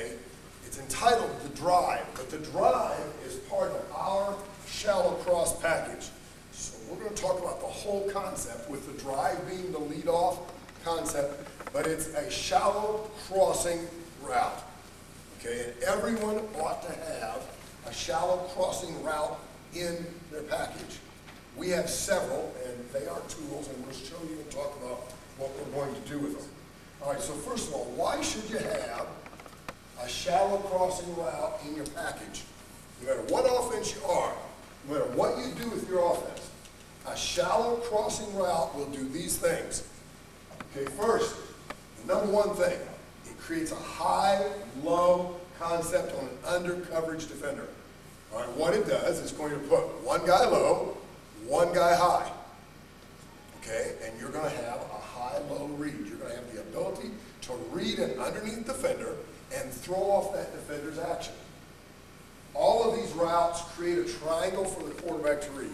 okay? It's entitled The Drive, but the drive is part of our shallow cross package. So we're going to talk about the whole concept, with the drive being the lead-off concept, but it's a shallow crossing route, okay? And everyone ought to have a shallow crossing route in their package. We have several, and they are tools, and we'll show you and talk about what we're going to do with them. All right, so first of all, why should you have a shallow crossing route in your package? No matter what offense you are, no matter what you do with your offense, a shallow crossing route will do these things. Okay, first, the number one thing, it creates a high-low concept on an under-coverage defender. All right, what it does is going to put one guy low, one guy high. Okay, and you're going to have a high-low read. You're going to have the ability to read an underneath defender and throw off that defender's action. All of these routes create a triangle for the quarterback to read.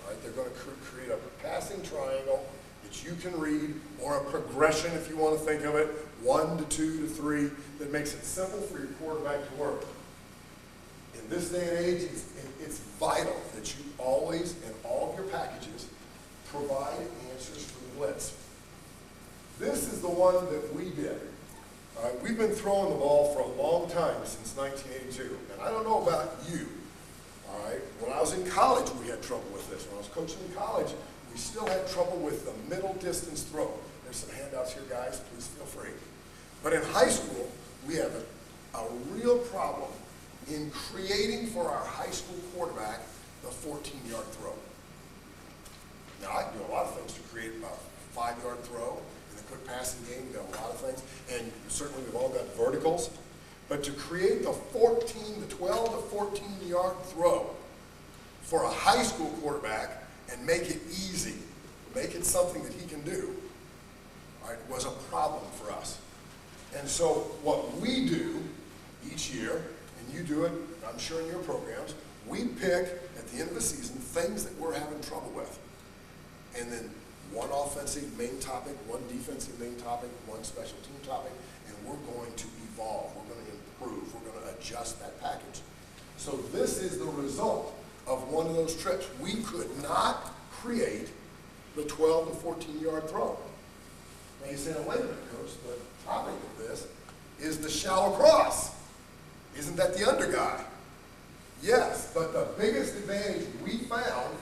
All right, they're going to create a passing triangle that you can read, or a progression if you want to think of it, 1 to 2 to 3, that makes it simple for your quarterback to work. In this day and age, it's vital that you always, in all of your packages, provide answers for the blitz. This is the one that we did. All right, we've been throwing the ball for a long time, since 1982. And I don't know about you. All right, when I was in college, we had trouble with this. When I was coaching in college, we still had trouble with the middle distance throw. There's some handouts here, guys. Please feel free. But in high school, we have a real problem in creating for our high school quarterback the 14-yard throw. Now, I can do a lot of things to create a 5-yard throw. In the quick passing game, we've got a lot of things. And certainly we've all got verticals. But to create the 12 to 14-yard throw for a high school quarterback and make it easy, make it something that he can do, all right, was a problem for us. And so what we do each year, and you do it, I'm sure in your programs, we pick at the end of the season things that we're having trouble with. And then one offensive main topic, one defensive main topic, one special team topic, and we're going to evolve, we're going to improve, we're going to adjust that package. So this is the result of one of those trips. We could not create the 12 to 14-yard throw. Now you say, wait a minute, Coach, the topic of this is the shallow cross. Isn't that the under guy? Yes, but the biggest advantage we found,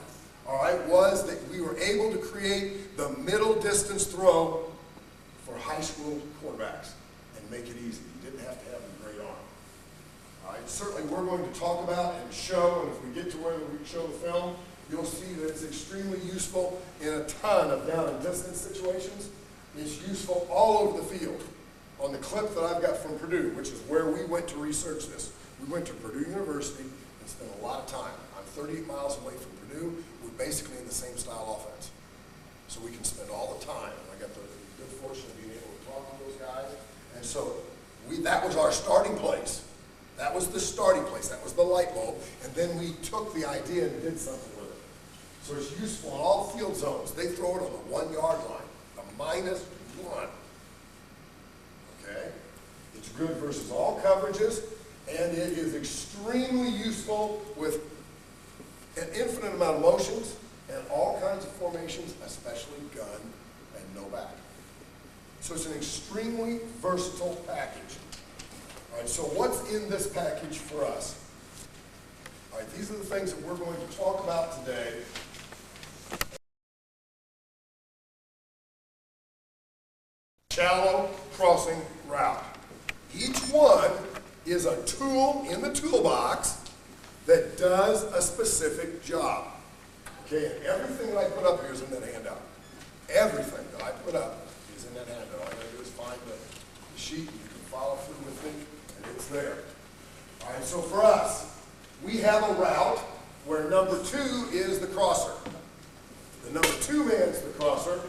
all right, was that we were able to create the middle distance throw for high school quarterbacks and make it easy. You didn't have to have a great arm. All right, certainly we're going to talk about and show, and if we get to where we show the film, you'll see that it's extremely useful in a ton of down and distance situations. It's useful all over the field. On the clip that I've got from Purdue, which is where we went to research this, we went to Purdue University and spent a lot of time. I'm 38 miles away from Purdue. We're basically in the same style offense. So we can spend all the time. I got the good fortune of being able to talk to those guys. And so that was our starting place. That was the starting place. That was the light bulb. And then we took the idea and did something with it. So it's useful in all field zones. They throw it on the 1-yard line, the -1. Okay? It's good versus all coverages, and it is extremely useful with an infinite amount of motions and all kinds of formations, especially gun and no back. So it's an extremely versatile package. All right, so what's in this package for us? All right, these are the things that we're going to talk about today. Shallow crossing route. Each one is a tool in the toolbox that does a specific job. Okay, and everything that I put up here is in that handout. Everything that I put up is in that handout. All I gotta do is find the sheet, and you can follow through with me, and it's there. All right, so for us, we have a route where number 2 is the crosser. The number 2 man's the crosser,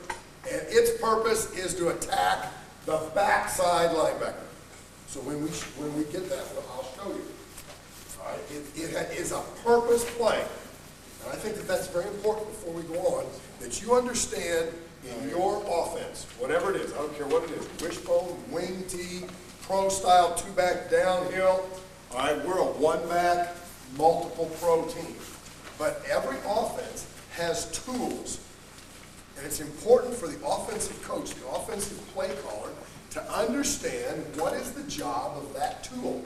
and its purpose is to attack the backside linebacker. So when we get that, I'll show you. All right, it is a purpose play. And I think that that's very important before we go on, that you understand in your offense, whatever it is, I don't care what it is, wishbone, wing tee, pro style, two-back downhill. All right, we're a one-back, multiple pro team. But every offense has tools. And it's important for the offensive coach, the offensive play caller, to understand what is the job of that tool.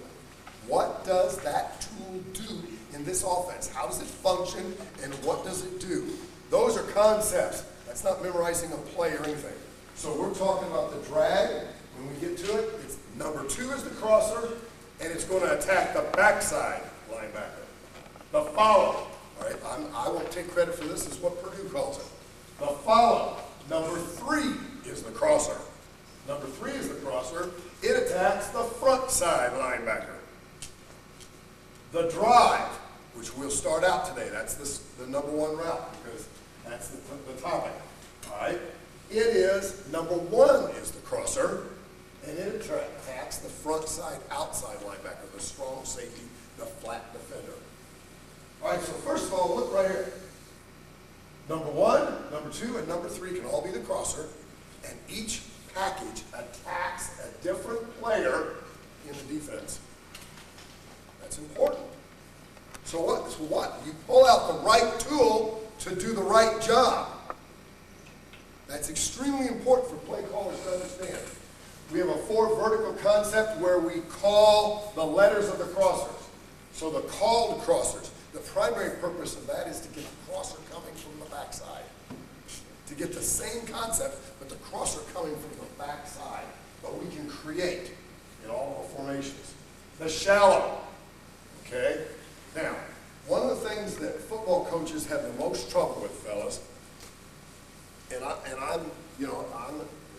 What does that tool do in this offense? How does it function, and what does it do? Those are concepts. That's not memorizing a play or anything. So we're talking about the drag. When we get to it, it's number 2 is the crosser, and it's going to attack the backside linebacker. The follow. All right, I won't take credit for this. This is what Purdue calls it. The follow. Number 3 is the crosser. Number 3 is the crosser. It attacks the front side linebacker. The drive, which we'll start out today. That's the number 1 route because that's the topic. All right. It is number 1 is the crosser, and it attacks the front side outside linebacker, the strong safety, the flat defender. All right. So first of all, look right here. Number 1, number 2, and number 3 can all be the crosser, and each package attacks a different player in the defense. That's important. So what? You pull out the right tool to do the right job. That's extremely important for play callers to understand. We have a 4 vertical concept where we call the letters of the crossers. So the called crossers. The primary purpose of that is to get the crosser coming from the backside. To get the same concept, but the crosser coming from the backside. But we can create in all the formations. The shallow. Okay? Now, one of the things that football coaches have the most trouble with, fellas, and I'm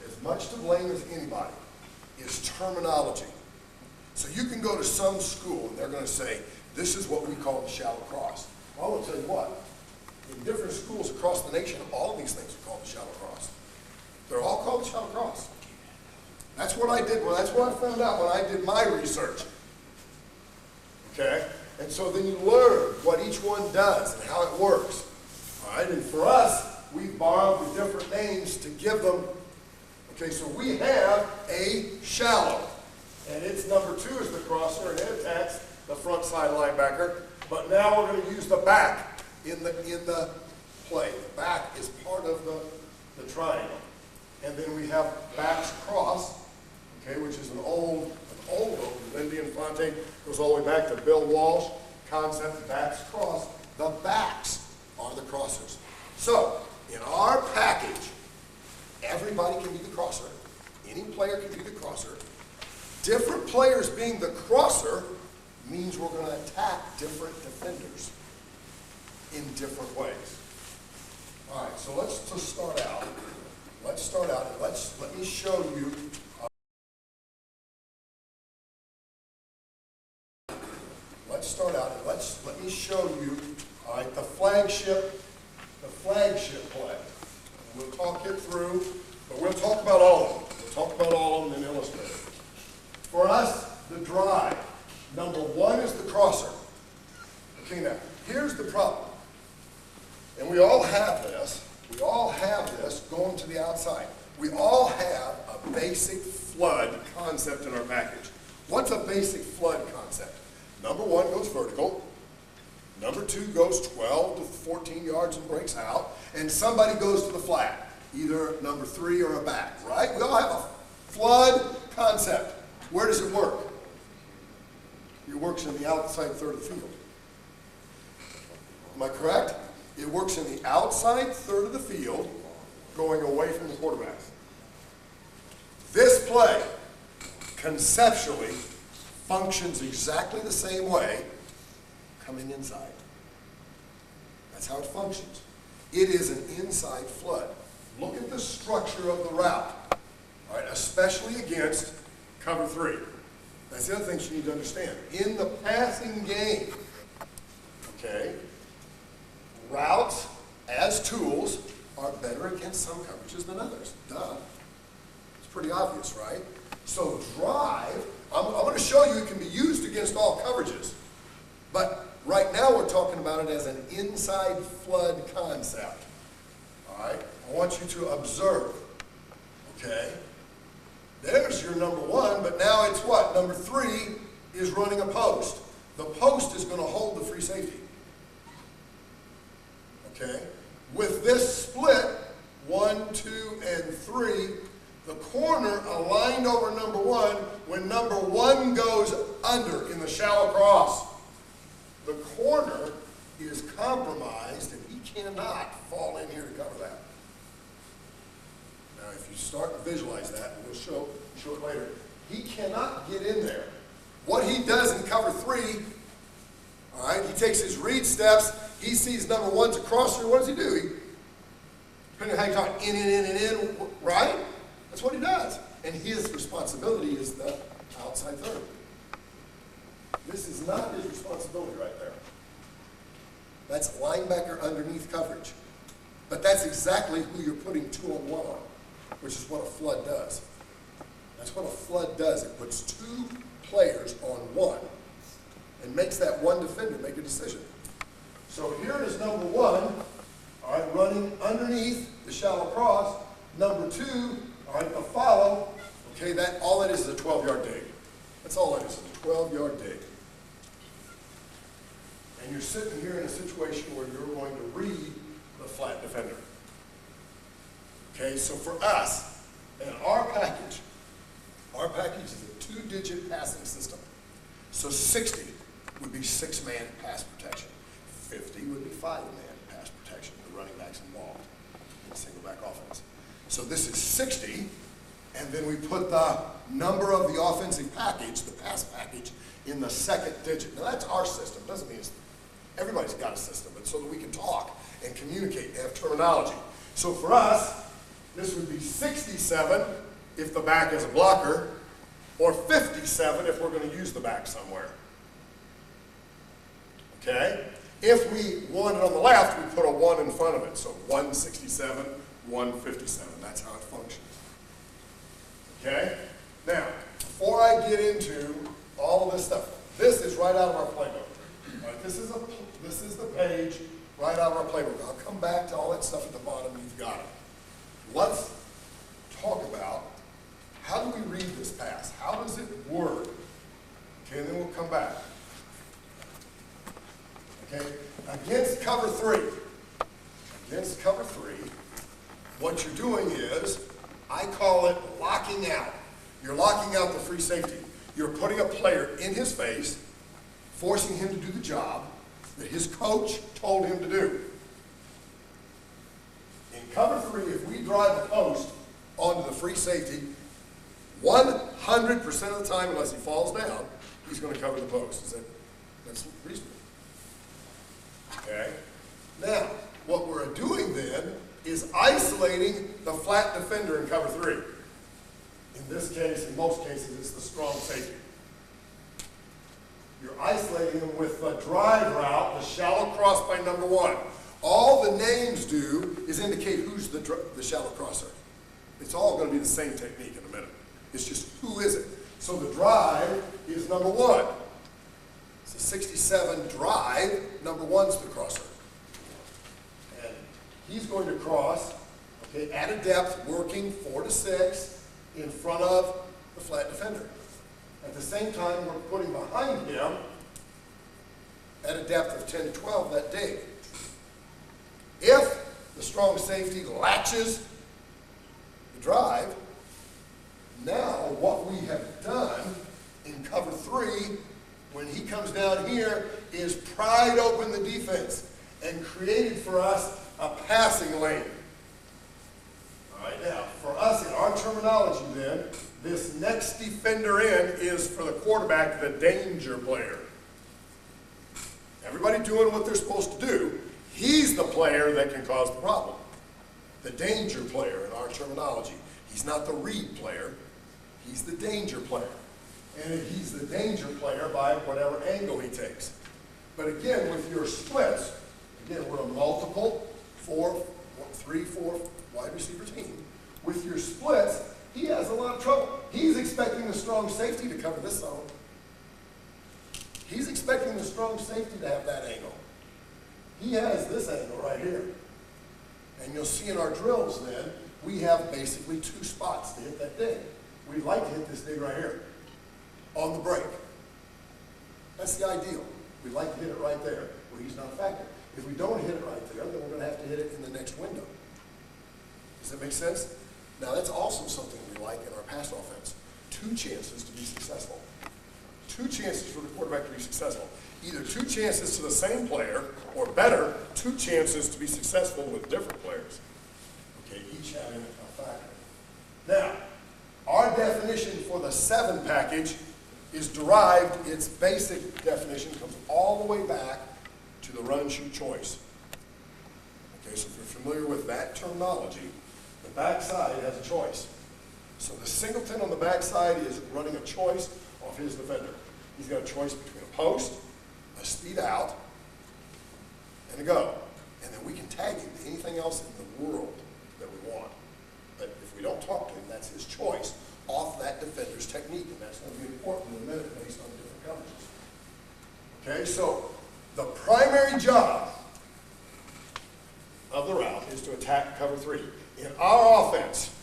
as much to blame as anybody, is terminology. So you can go to some school and they're going to say, this is what we call the shallow cross. Well, I will tell you what, in different schools across the nation, all of these things are called the shallow cross. They're all called the shallow cross. That's what I did. Well, that's what I found out when I did my research. Okay? And so then you learn what each one does and how it works. All right? And for us, we borrowed the different names to give them. Okay, so we have a shallow. And its number 2 is the crosser, and it attacks the front side linebacker. But now we're going to use the back in the play. The back is part of the triangle. And then we have backs cross, okay, which is an old Lindy Infante, goes all the way back to Bill Walsh, concept backs cross. The backs are the crossers. So, in our package, everybody can be the crosser. Any player can be the crosser. Different players being the crosser means we're going to attack different defenders in different ways. All right, so let's just start out. Let's start out and let me show you. Let me show you. All right, the flagship play. We'll talk it through, but we'll talk about all of them. We'll talk about all of them and illustrate it. For us, the drive. Number 1 is the crosser. Okay, now, here's the problem. And we all have this. We all have this going to the outside. We all have a basic flood concept in our package. What's a basic flood concept? Number 1 goes vertical. Number 2 goes 12 to 14 yards and breaks out. And somebody goes to the flat, either number 3 or a back, right? We all have a flood concept. Where does it work? It works in the outside third of the field. Am I correct? It works in the outside third of the field, going away from the quarterback. This play, conceptually, functions exactly the same way, coming inside. That's how it functions. It is an inside flood. Look at the structure of the route, all right, especially against cover 3. That's the other thing you need to understand. In the passing game, okay, routes as tools are better against some coverages than others. Duh. It's pretty obvious, right? So drive, I'm going to show you it can be used against all coverages. But right now we're talking about it as an inside flood concept. All right? I want you to observe, okay? There's your number one, but now it's what? Number three is running a post. The post is going to hold the free safety. Okay? With this split, 1, 2, and 3, the corner aligned over number one, when number one goes under in the shallow cross, the corner is compromised and he cannot fall in here to cover that. Now, if you start to visualize that, and we'll show it later, he cannot get in there. What he does in cover three, all right, he takes his read steps, he sees number one's across here, what does he do? He, depending on how you talk, in, right? That's what he does. And his responsibility is the outside third. This is not his responsibility right there. That's linebacker underneath coverage. But that's exactly who you're putting 2-on-1 on, which is what a flood does. That's what a flood does. It puts two players on one and makes that one defender make a decision. So here is number one, all right, running underneath the shallow cross. Number two, all right, the follow. Okay, that all that is a 12-yard dig. That's all that is, a 12-yard dig. And you're sitting here in a situation where you're going to read the flat defender. Okay, so for us, in our package is a 2-digit passing system. So 60 would be 6-man pass protection. 50 would be 5-man pass protection, the running backs involved in single back offense. So this is 60, and then we put the number of the offensive package, the pass package, in the second digit. Now that's our system. Doesn't mean everybody's got a system, but so that we can talk and communicate and have terminology. So for us, this would be 67 if the back is a blocker, or 57 if we're going to use the back somewhere. Okay? If we want it on the left, we put a 1 in front of it. So 167, 157. That's how it functions. Okay? Now, before I get into all of this stuff, this is right out of our playbook. Right? This is the page right out of our playbook. I'll come back to all that stuff at the bottom. You've got it. Let's talk about how do we read this pass? How does it work? Okay, and then we'll come back. Okay, against cover three, what you're doing is, I call it locking out. You're locking out the free safety. You're putting a player in his face, forcing him to do the job that his coach told him to do. In cover three, if we drive a post onto the free safety, 100% of the time, unless he falls down, he's going to cover the post. That's reasonable. Okay? Now, what we're doing then is isolating the flat defender in cover three. In this case, in most cases, it's the strong safety. You're isolating them with the drive route, the shallow cross by number one. All the names do is indicate who's the shallow crosser. It's all going to be the same technique in a minute. It's just who is it. So the drive is number one. It's a 67 drive. Number one's the crosser. And he's going to cross, okay, at a depth, working 4 to 6 in front of the flat defender. At the same time, we're putting behind him at a depth of 10 to 12 that dig. If the strong safety latches the drive, now what we have done in cover three, when he comes down here, is pried open the defense and created for us a passing lane. All right, now, for us in our terminology then, this next defender in is for the quarterback, the danger player. Everybody doing what they're supposed to do. He's the player that can cause the problem. The danger player in our terminology. He's not the read player. He's the danger player. And he's the danger player by whatever angle he takes. But again, with your splits, again, we're a multiple 3-4 wide receiver team. With your splits, he has a lot of trouble. He's expecting the strong safety to cover this zone. He's expecting the strong safety to have that angle. He has this angle right here. And you'll see in our drills then, we have basically 2 spots to hit that dig. we'd like to hit this dig right here on the break. That's the ideal. We'd like to hit it right there where he's not a factor. If we don't hit it right there, then we're going to have to hit it in the next window. Does that make sense? Now, that's also something we like in our pass offense. 2 chances to be successful. 2 chances for the quarterback to be successful. Either 2 chances to the same player, or better, 2 chances to be successful with different players. Okay, each having a factor. Now, our definition for the 7 package is derived, its basic definition comes all the way back to the run-shoot choice. Okay, so if you're familiar with that terminology, the backside has a choice. So the singleton on the backside is running a choice off his defender. He's got a choice between a post, a speed out, and a go. And then we can tag him to anything else in the world that we want. But if we don't talk to him, that's his choice off that defender's technique, and that's going to be important in a minute based on different coverages. Okay, so the primary job of the route is to attack cover 3. In our offense,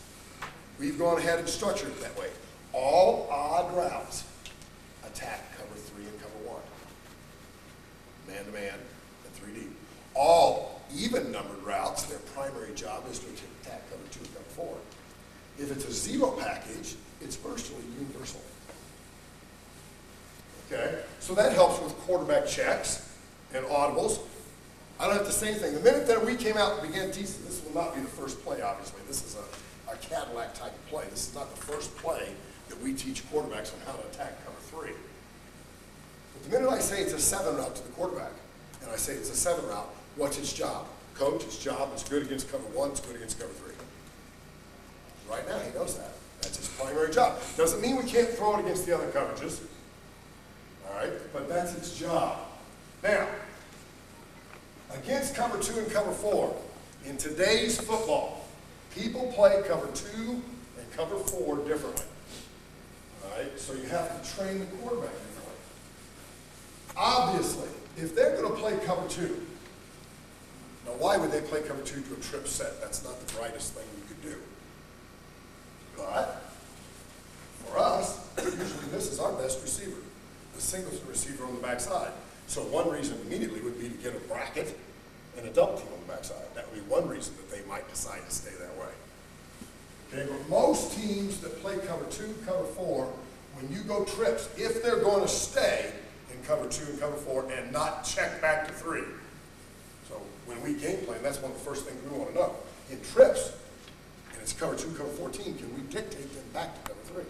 we've gone ahead and structured it that way. All odd routes attack cover 3 and cover 1. Man-to-man and 3D. All even-numbered routes, their primary job is to attack cover 2 and cover 4. If it's a 0 package, it's virtually universal. Okay? So that helps with quarterback checks and audibles. I don't have to say anything. The minute that we came out and began teaching, this will not be the first play, obviously. This is a Cadillac type of play. This is not the first play that we teach quarterbacks on how to attack cover 3. But the minute I say it's a 7 route to the quarterback, and I say it's a 7 route, what's his job? Coach, his job is good against cover 1, it's good against cover 3. Right now, he knows that. That's his primary job. Doesn't mean we can't throw it against the other coverages. All right? But that's its job. Now, against cover 2 and cover 4, in today's football, people play cover 2 and cover 4 differently. All right? So you have to train the quarterback differently. Obviously, if they're going to play cover 2, now why would they play cover 2 to a trip set? That's not the brightest thing you could do. But for us, usually this is our best receiver, the singleton receiver on the backside. So one reason immediately would be to get a bracket and a double team on the backside. That would be one reason that they might decide to stay that way. Okay, but most teams that play cover 2, cover 4, when you go trips, if they're going to stay in cover 2 and cover 4 and not check back to 3. So when we game plan, that's one of the first things we want to know. In trips, and it's cover 2, cover 14, can we dictate them back to cover 3?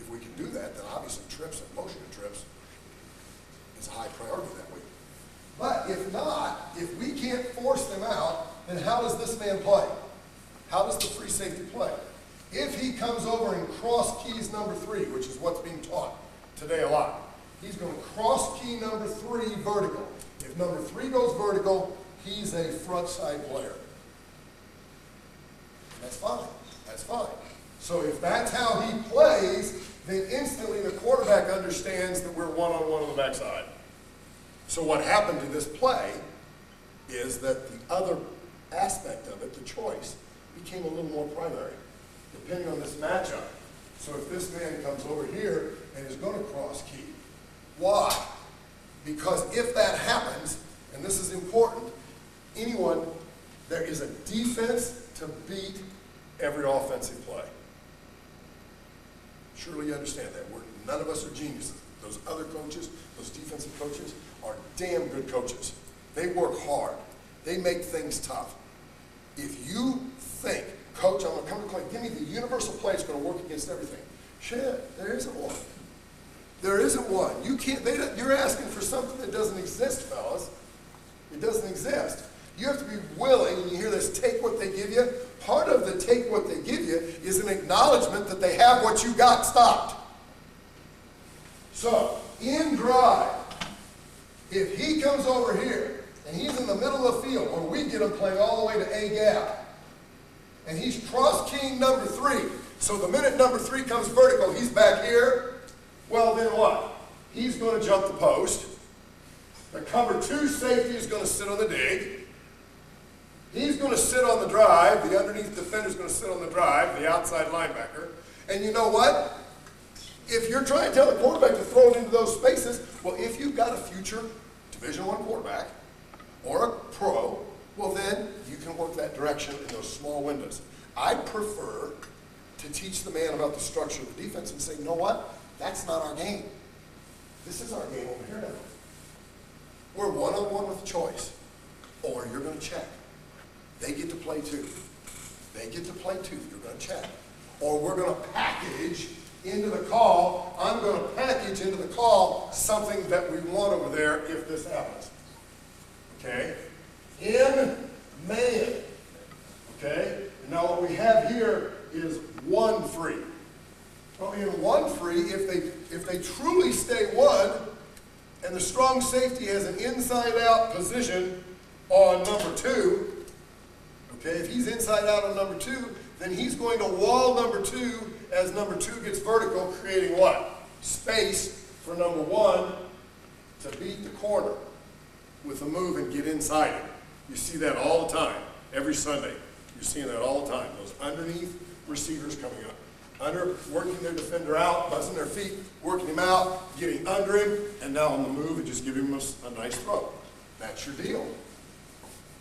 If we can do that, then obviously trips and motion of trips is a high priority that week. But if not, if we can't force them out, then how does this man play? How does the free safety play? If he comes over and cross keys number 3, which is what's being taught today a lot, he's going to cross key number 3 vertical. If number 3 goes vertical, he's a front side player. That's fine. That's fine. So if that's how he plays, then instantly the quarterback understands that we're one-on-one on the backside. So what happened to this play is that the other aspect of it, the choice, became a little more primary, depending on this matchup. So if this man comes over here and is going to cross key, why? Because if that happens, and this is important, there is a defense to beat every offensive play. Surely you understand that. None of us are geniuses. Those other coaches, those defensive coaches, are damn good coaches. They work hard. They make things tough. If you think, coach, I'm going to come to play, give me the universal play that's going to work against everything. Shit, there isn't one. There isn't one. You're asking for something that doesn't exist, fellas. It doesn't exist. You have to be willing, and you hear this, take what they give you. Part of the take what they give you is an acknowledgement that they have what you got stopped. So, in drive, if he comes over here, and he's in the middle of the field, or we get him playing all the way to A gap, and he's cross-keying number 3, so the minute number 3 comes vertical, he's back here, well then what? He's going to jump the post. The cover 2 safety is going to sit on the dig. He's going to sit on the drive. The underneath defender is going to sit on the drive, the outside linebacker. And you know what? If you're trying to tell the quarterback to throw it into those spaces, well, if you've got a future Division I quarterback or a pro, well then you can work that direction in those small windows. I prefer to teach the man about the structure of the defense and say, you know what? That's not our game. This is our game over here now. We're one-on-one with choice. Or you're going to check. They get to play too. They get to play too. You're going to check. Or we're going to package into the call. I'm going to package into the call something that we want over there if this happens. Okay? In man. Okay? Now what we have here is one free. Well, in one free, if they truly stay one, and the strong safety has an inside-out position on number 2, okay, if he's inside out on number 2, then he's going to wall number 2 as number 2 gets vertical, creating what? Space for number 1 to beat the corner with a move and get inside it. You see that all the time, every Sunday. You're seeing that all the time, those underneath receivers coming up. Working their defender out, buzzing their feet, working him out, getting under him, and now on the move and just giving him a nice throw. That's your deal.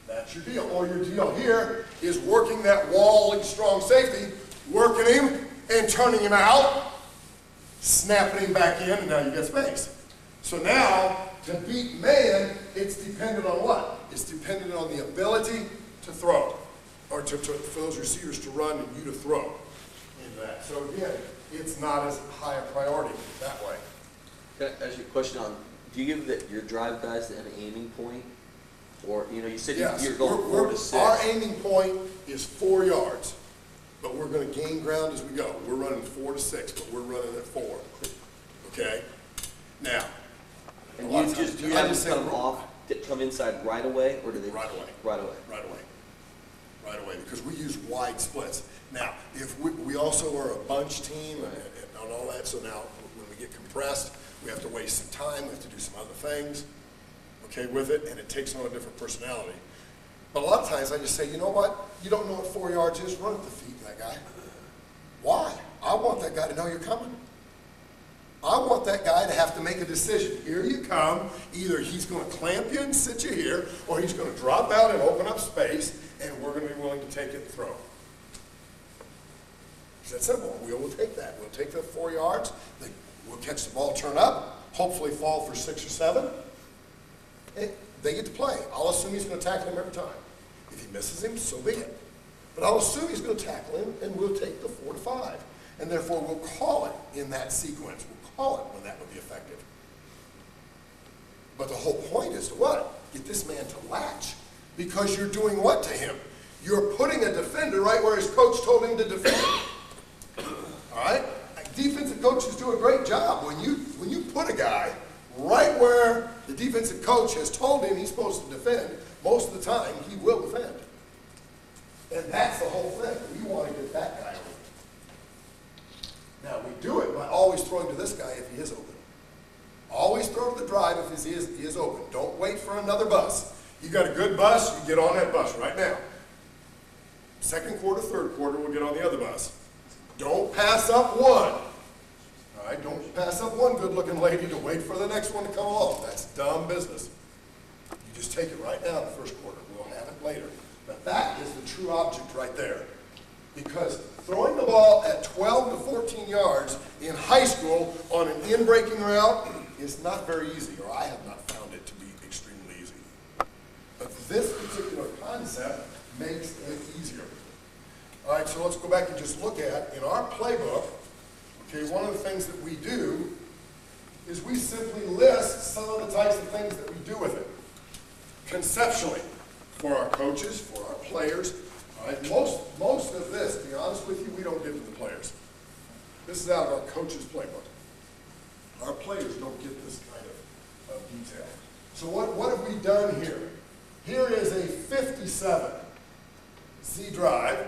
That's your deal. Or your deal here is working that walling strong safety, working him and turning him out, snapping him back in, and now you get space. So now, to beat man, it's dependent on what? It's dependent on the ability to throw, or for those receivers to run and you to throw into that. So again, it's not as high a priority that way. Can I ask you a question on, do you give your drive guys an aiming point? Or, you said yes, you're going 4 to 6. Our aiming point is 4 yards, but we're going to gain ground as we go. We're running 4 to 6, but we're running at 4. Okay? Now, and do you have them come inside right away, or do they? Right away. Right away. Right away. Right away, because we use wide splits. Now, if we also are a bunch team and all that, so now when we get compressed, we have to waste some time, we have to do some other things, okay, with it, and it takes on a different personality. But a lot of times I just say, you know what? You don't know what 4 yards is, run at the feet of that guy. Why? I want that guy to know you're coming. I want that guy to have to make a decision. Here you come. Either he's going to clamp you and sit you here, or he's going to drop out and open up space, and we're going to be willing to take it and throw. It's that simple. We'll take that. We'll take the 4 yards. We'll catch the ball, turn up, hopefully fall for 6 or 7. And they get to play. I'll assume he's going to tackle him every time. If he misses him, so be it. But I'll assume he's going to tackle him, and we'll take the 4 to 5. And therefore, we'll call it in that sequence. We'll call it when that would be effective. But the whole point is to what? Get this man to latch. Because you're doing what to him? You're putting a defender right where his coach told him to defend. All right? Defensive coaches do a great job. When you put a guy right where the defensive coach has told him he's supposed to defend, most of the time he will defend. And that's the whole thing. We want to get that guy over. Now we do it by always throwing to this guy if he is open. Always throw to the drive if he is open. Don't wait for another bus. You got a good bus, you get on that bus right now. Second quarter, third quarter, we'll get on the other bus. Don't pass up one. All right, don't pass up one good-looking lady to wait for the next one to come along. That's dumb business. You just take it right now in the first quarter. We'll have it later. But that is the true object right there. Because throwing the ball at 12 to 14 yards in high school on an in-breaking route is not very easy, or I have not found it to be extremely easy. But this particular concept makes it easier. All right, so let's go back and just look at, in our playbook, okay, one of the things that we do is we simply list some of the types of things that we do with it. Conceptually, for our coaches, for our players. All right, most of this, to be honest with you, we don't give to the players. This is out of our coaches' playbook. Our players don't get this kind of detail. So what have we done here? Here is a 57 Z drive.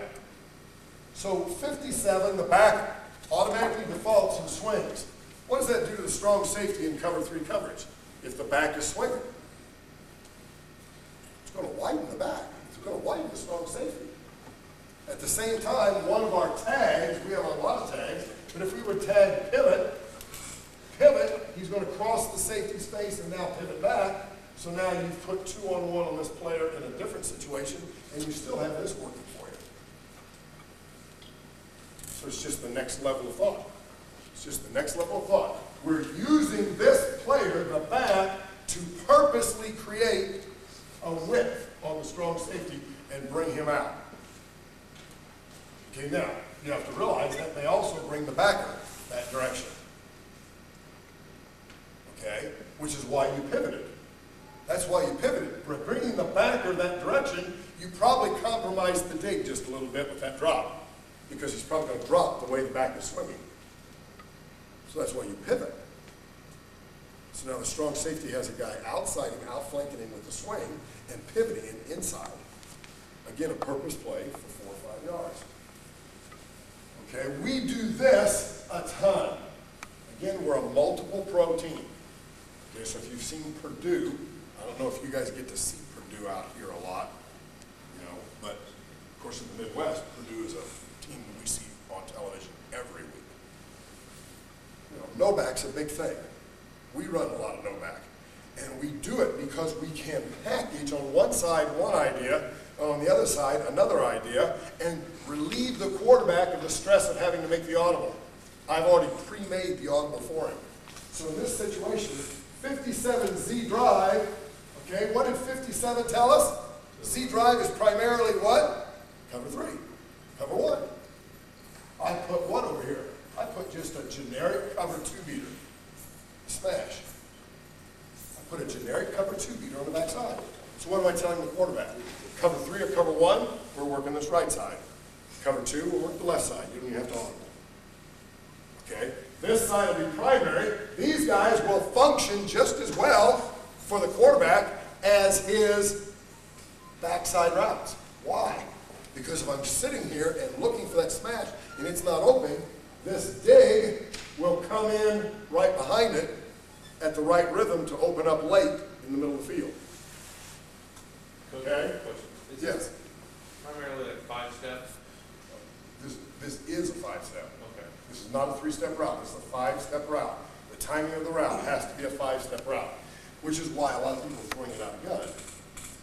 So 57, the back automatically defaults and swings. What does that do to the strong safety in cover 3 coverage if the back is swinging? It's going to widen the back. It's going to widen the strong safety. At the same time, one of our tags, we have a lot of tags, but if we would tag pivot, he's going to cross the safety space and now pivot back. So now you've put 2-on-1 on this player in a different situation, and you still have this working for you. So it's just the next level of thought. It's just the next level of thought. We're using this player, the back, to purposely create a width on the strong safety and bring him out. Okay, now, you have to realize that they also bring the backer that direction. Okay, which is why you pivoted. That's why you pivoted. For bringing the backer that direction, you probably compromised the dig just a little bit with that drop, because he's probably going to drop the way the back is swinging. So that's why you pivot. So now the strong safety has a guy outside him, outflanking him with the swing, and pivoting him inside. Again, a purpose play for 4 or 5 yards. Okay, we do this a ton. Again, we're a multiple pro team. Okay, so if you've seen Purdue, I don't know if you guys get to see Purdue out here a lot, you know, but of course in the Midwest, Purdue is a team that we see on television every week. You know, no-back's a big thing. We run a lot of no-back. And we do it because we can package on one side one idea, on the other side another idea, and relieve the quarterback of the stress of having to make the audible. I've already pre-made the audible for him. So in this situation, 57 Z drive, okay, what did 57 tell us? Z drive is primarily what? Cover 3, cover 1. I put what over here? I put just a generic cover 2 beater. Smash. I put a generic cover 2 beater on the backside. So what am I telling the quarterback? Cover 3 or cover 1, we're working this right side. Cover 2, we'll work the left side. You don't even have to audible. Okay? This side will be primary. These guys will function just as well for the quarterback as his backside routes. Why? Because if I'm sitting here and looking for that smash and it's not open, this dig will come in right behind it at the right rhythm to open up late in the middle of the field. Okay? Yes? Primarily like 5 steps? This is a 5-step. Okay. This is not a 3-step route. This is a 5-step route. The timing of the route has to be a 5-step route, which is why a lot of people are throwing it out gun.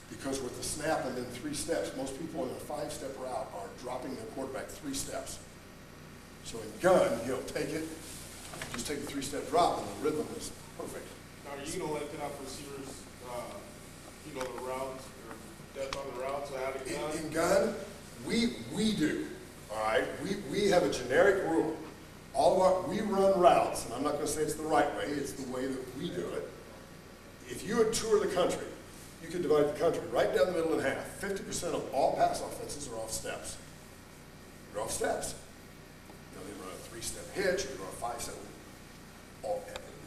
Because with the snap and then 3 steps, most people in a 5-step route are dropping their quarterback 3 steps. So in gun, he'll take it, just take the 3-step drop, and the rhythm is perfect. Now, are you gonna let cut out receivers, you know, the routes, or depth on the routes, or how to gun? In gun, we do, all right? We have a generic rule. We run routes, and I'm not gonna say it's the right way, it's the way that we do it. If you would tour the country, you could divide the country right down the middle in half. 50% of all pass offenses are off steps. They're off steps. You know, they run a 3-step hitch, or they run a 5-step.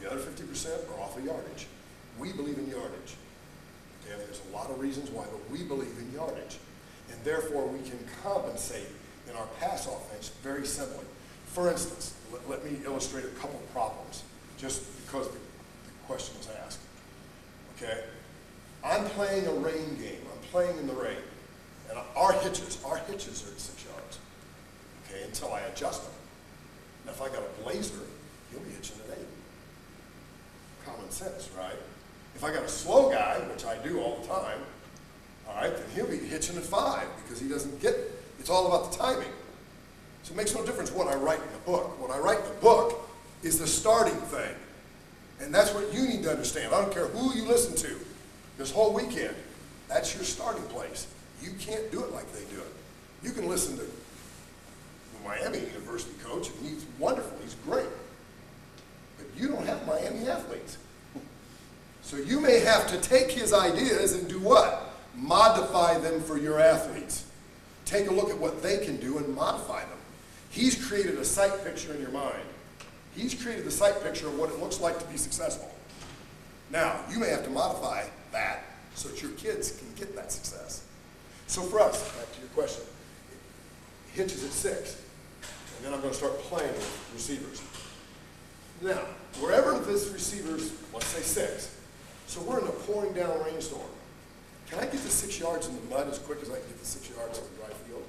The other 50% are off of yardage. We believe in yardage. Okay, there's a lot of reasons why, but we believe in yardage. And therefore, we can compensate in our pass offense very simply. For instance, let me illustrate a couple problems, just because the question was asked. Okay? I'm playing a rain game. I'm playing in the rain. And our hitches are at 6 yards. Okay, until I adjust them. Now, if I got a blazer, he'll be hitching at 8. Common sense, right? If I got a slow guy, which I do all the time, all right, then he'll be hitching at 5 because he doesn't get it. It's all about the timing. So it makes no difference what I write in the book. What I write in the book is the starting thing. And that's what you need to understand. I don't care who you listen to this whole weekend. That's your starting place. You can't do it like they do it. You can listen to the Miami University coach, and he's wonderful. He's great. But you don't have Miami athletes. So you may have to take his ideas and do what? Modify them for your athletes. Take a look at what they can do and modify them. He's created a sight picture in your mind. He's created the sight picture of what it looks like to be successful. Now, you may have to modify that so that your kids can get that success. So for us, back to your question, hitches at 6, and then I'm going to start playing with receivers. Now, wherever this receiver's, let's say 6, so we're in a pouring down rainstorm. Can I get the 6 yards in the mud as quick as I can get the 6 yards in the dry field?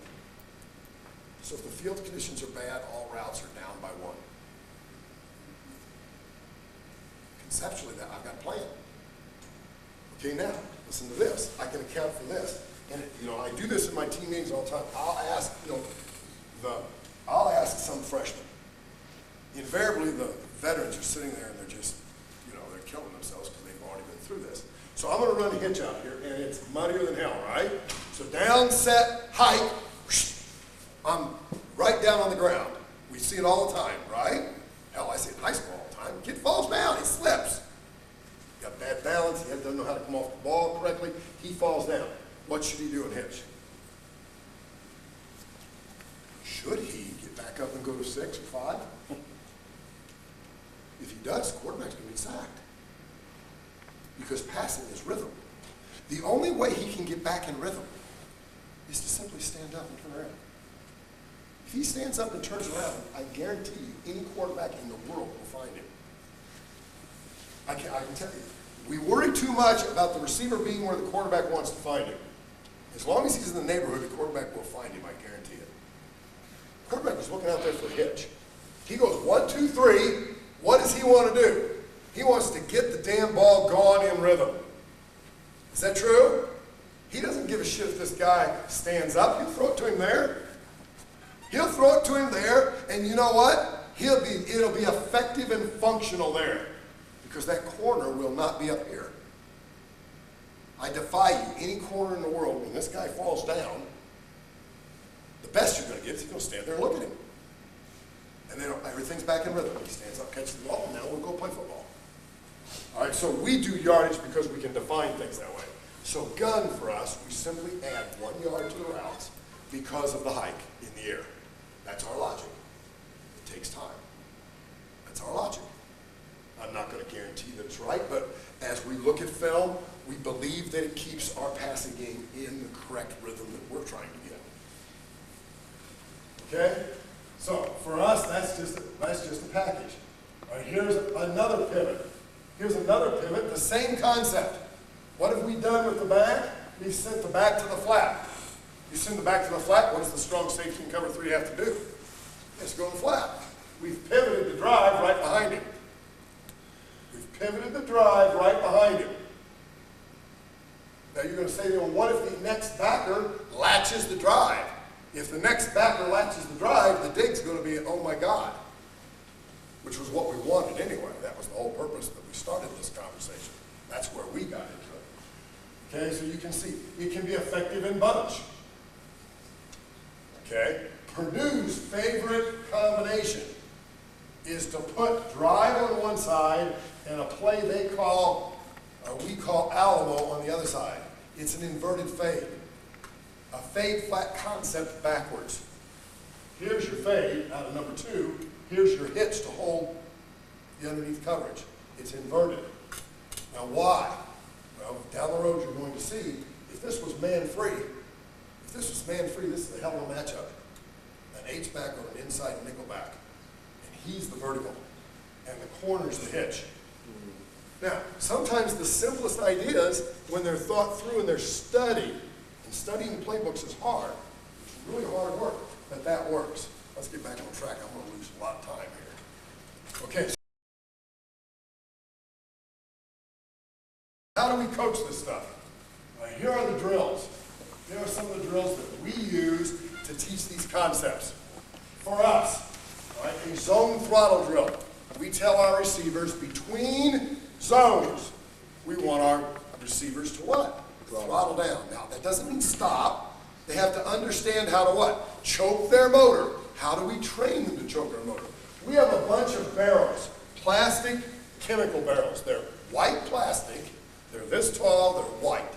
So if the field conditions are bad, all routes are down by 1. Conceptually, that I've got a plan. Okay, now, listen to this. I can account for this. And, I do this in my team meetings all the time. I'll ask some freshman. Invariably, the veterans are sitting there and they're just, they're killing themselves because they've already been through this. So I'm going to run a hitch out here, and it's muddier than hell, right? So down, set, hike, whoosh, I'm right down on the ground. We see it all the time, right? Hell, I see it in high school all the time. Kid falls down, he slips. He got bad balance, he doesn't know how to come off the ball correctly, he falls down. What should he do in hitch? Should he get back up and go to 6 or 5? If he does, the quarterback's going to be sacked. Because passing is rhythm. The only way he can get back in rhythm is to simply stand up and turn around. If he stands up and turns around, I guarantee you, any quarterback in the world will find him. I can tell you, we worry too much about the receiver being where the quarterback wants to find him. As long as he's in the neighborhood, the quarterback will find him, I guarantee it. The quarterback is looking out there for a hitch. He goes 1, 2, 3. What does he want to do? He wants to get the damn ball gone in rhythm. Is that true? He doesn't give a shit if this guy stands up. He'll throw it to him there. He'll throw it to him there, and you know what? It'll be effective and functional there. Because that corner will not be up here. I defy you, any corner in the world, when this guy falls down, the best you're going to get is he's going to stand there and look at him. And then everything's back in rhythm. He stands up, catches the ball, and now we'll go play football. All right, so we do yardage because we can define things that way. So gun for us, we simply add 1 yard to the routes because of the hike in the air. That's our logic. It takes time. That's our logic. I'm not going to guarantee that it's right, but as we look at film, we believe that it keeps our passing game in the correct rhythm that we're trying to get. Okay? So for us, that's just a package. All right, here's another pivot. Here's another pivot, the same concept. What have we done with the back? We've sent the back to the flat. You send the back to the flat, what does the strong safety in cover 3 have to do? It's go to the flat. We've pivoted the drive right behind him. We've pivoted the drive right behind him. Now you're going to say, what if the next backer latches the drive? If the next backer latches the drive, the dig's going to be, oh my God, which was what we wanted anyway. That was the whole purpose that we started this conversation. That's where we got into it. Okay, so you can see, it can be effective in bunch. Okay, Purdue's favorite combination is to put drive on one side and a play we call Alamo on the other side. It's an inverted fade. A fade flat concept backwards. Here's your fade out of number 2. Here's your hitch to hold the underneath coverage. It's inverted. Now why? Well, down the road you're going to see, if this was man-free, this is a hell of a matchup. An H-back or an inside nickel back. And he's the vertical. And the corner's the hitch. Now, sometimes the simplest ideas, when they're thought through and they're studied, and studying playbooks is hard. It's really hard work, but that works. Let's get back on track. I'm going to lose a lot of time here. Okay. So how do we coach this stuff? Right, here are the drills. Here are some of the drills that we use to teach these concepts. For us, right, a zone throttle drill. We tell our receivers between zones, we want our receivers to what? Throttle down. Now, that doesn't mean stop. They have to understand how to what? Choke their motor. How do we train them to choke their motor? We have a bunch of barrels, plastic chemical barrels. They're white plastic. They're this tall. They're white.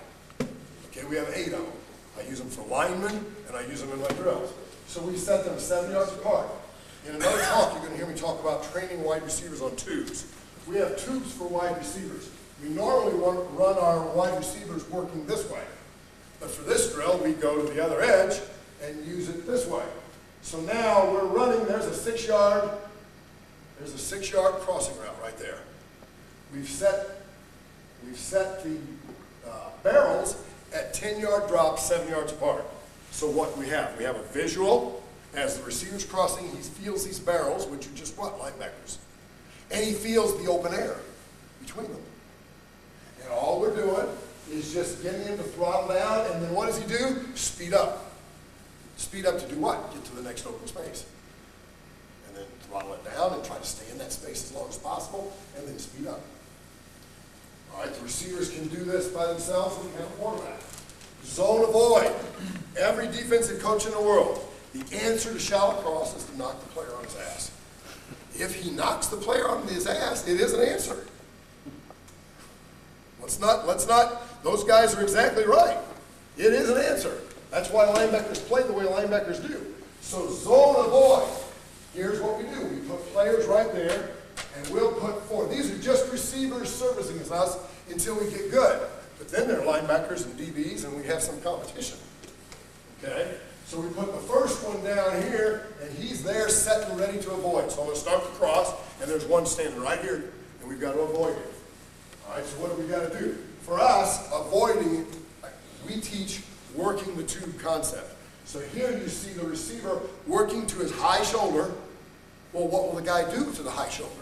Okay, we have 8 of them. I use them for linemen, and I use them in my drills. So we set them 7 yards apart. In another talk, you're going to hear me talk about training wide receivers on tubes. We have tubes for wide receivers. We normally run our wide receivers working this way. But for this drill, we go to the other edge and use it this way. So now we're running, there's a 6 yard crossing route right there. We've set the barrels at 10-yard drops, 7 yards apart. So what we have a visual As the receiver's crossing, he feels these barrels, which are just what? Linebackers. And he feels the open air between them. And all we're doing is just getting him to throttle down, and then what does he do? Speed up. Speed up to do what? Get to the next open space. And then throttle it down and try to stay in that space as long as possible, and then speed up. All right, the receivers can do this by themselves, and we have a quarterback. Zone avoid. Every defensive coach in the world, the answer to shallow cross is to knock the player on his ass. If he knocks the player on his ass, it is an answer. Let's not, those guys are exactly right. It is an answer. That's why linebackers play the way linebackers do. So zone avoid. Here's what we do. We put players right there, and we'll put four. These are just receivers servicing us until we get good. But then there are linebackers and DBs, and we have some competition. Okay? So we put the first one down here, and he's there set and ready to avoid. So I'm going to start the cross, and there's one standing right here, and we've got to avoid it. All right, so what do we got to do? For us, avoiding, we teach working the tube concept. So here you see the receiver working to his high shoulder. Well, what will the guy do to the high shoulder?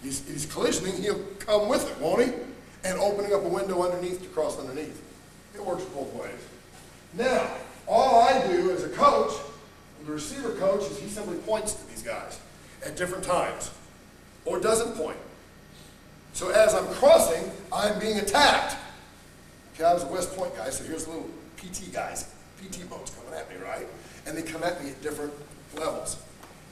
He's collisioning, he'll come with it, won't he? And opening up a window underneath to cross underneath. It works both ways. Now, all I do as a coach, the receiver coach, is he simply points to these guys at different times, or doesn't point. So as I'm crossing, I'm being attacked. Okay, I was a West Point guy, so here's the little PT guys, PT boats coming at me, right? And they come at me at different levels.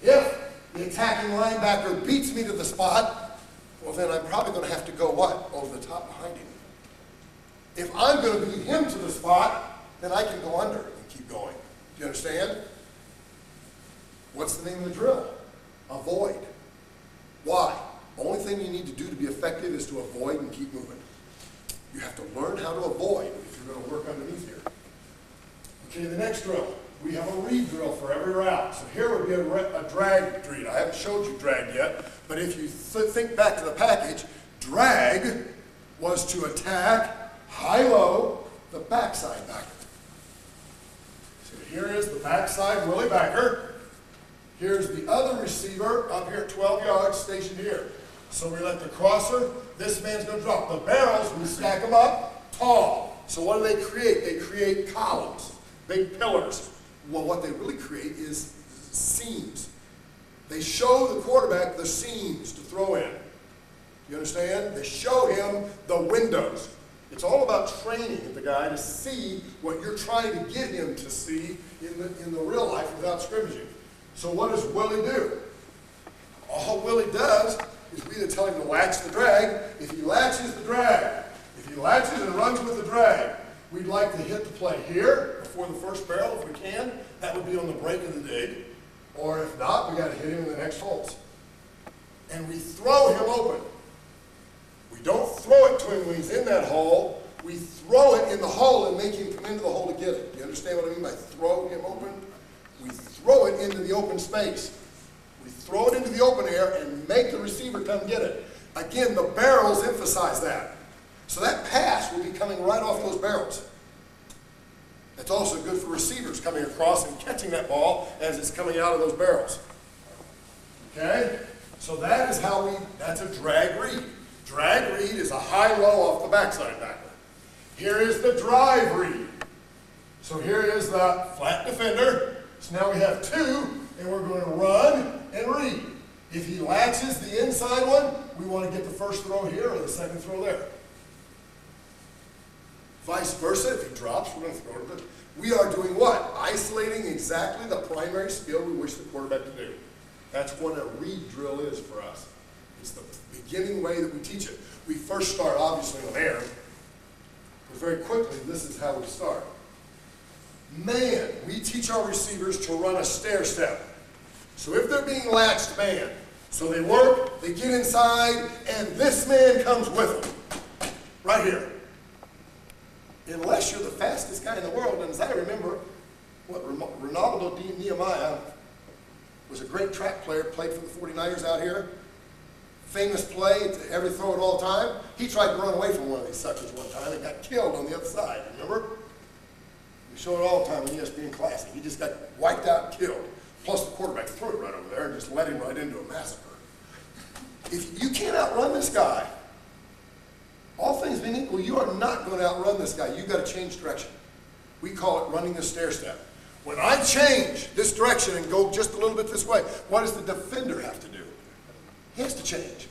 If the attacking linebacker beats me to the spot, well then I'm probably going to have to go what? Over the top behind him. If I'm going to beat him to the spot, then I can go under and keep going. Do you understand? What's the name of the drill? Avoid. Why? The only thing you need to do to be effective is to avoid and keep moving. You have to learn how to avoid if you're going to work underneath here. Okay, the next drill. We have a read drill for every route. So here would be a drag read. I haven't showed you drag yet, but if you think back to the package, drag was to attack high-low the backside backer. So here is the backside Willie backer. Here's the other receiver up here at 12 yards stationed here. So we let the crosser, this man's going to drop. The barrels, we stack them up tall. So what do they create? They create columns, big pillars. Well, what they really create is seams. They show the quarterback the seams to throw in. You understand? They show him the windows. It's all about training the guy to see what you're trying to get him to see in the real life without scrimmaging. So what does Willie do? All Willie does is we either tell him to latch the drag. If he latches the drag, if he latches and runs with the drag, we'd like to hit the play here before the first barrel if we can. That would be on the break of the dig. Or if not, we got to hit him in the next holes. And we throw him open. We don't throw it to him when he's in that hole. We throw it in the hole and make him come into the hole to get it. Do you understand what I mean by throw him open? We throw it into the open space. We throw it into the open air and make the receiver come get it. Again, the barrels emphasize that. So that pass will be coming right off those barrels. It's also good for receivers coming across and catching that ball as it's coming out of those barrels. Okay? So that is how that's a drag read. Drag read is a high-low off the backside backer. Here is the drive read. So here is the flat defender. So now we have two, and we're going to run and read. If he latches the inside one, we want to get the first throw here or the second throw there. Vice versa, if he drops, we're going to throw it. But we are doing what? Isolating exactly the primary skill we wish the quarterback to do. That's what a read drill is for us. It's the beginning way that we teach it. We first start, obviously, on air. But very quickly, this is how we start. Man, we teach our receivers to run a stair step. So if they're being latched man, so they work, they get inside, and this man comes with them. Right here. Unless you're the fastest guy in the world, and as I remember, Ronaldo Nehemiah was a great track player, played for the 49ers out here. Famous play, every throw it all the time. He tried to run away from one of these suckers one time and got killed on the other side, remember? We show it all the time on ESPN Classic. He just got wiped out and killed. Plus the quarterback threw it right over there and just led him right into a massacre. If you can't outrun this guy, all things being equal, you are not going to outrun this guy. You've got to change direction. We call it running the stair step. When I change this direction and go just a little bit this way, what does the defender have to do? He has to change.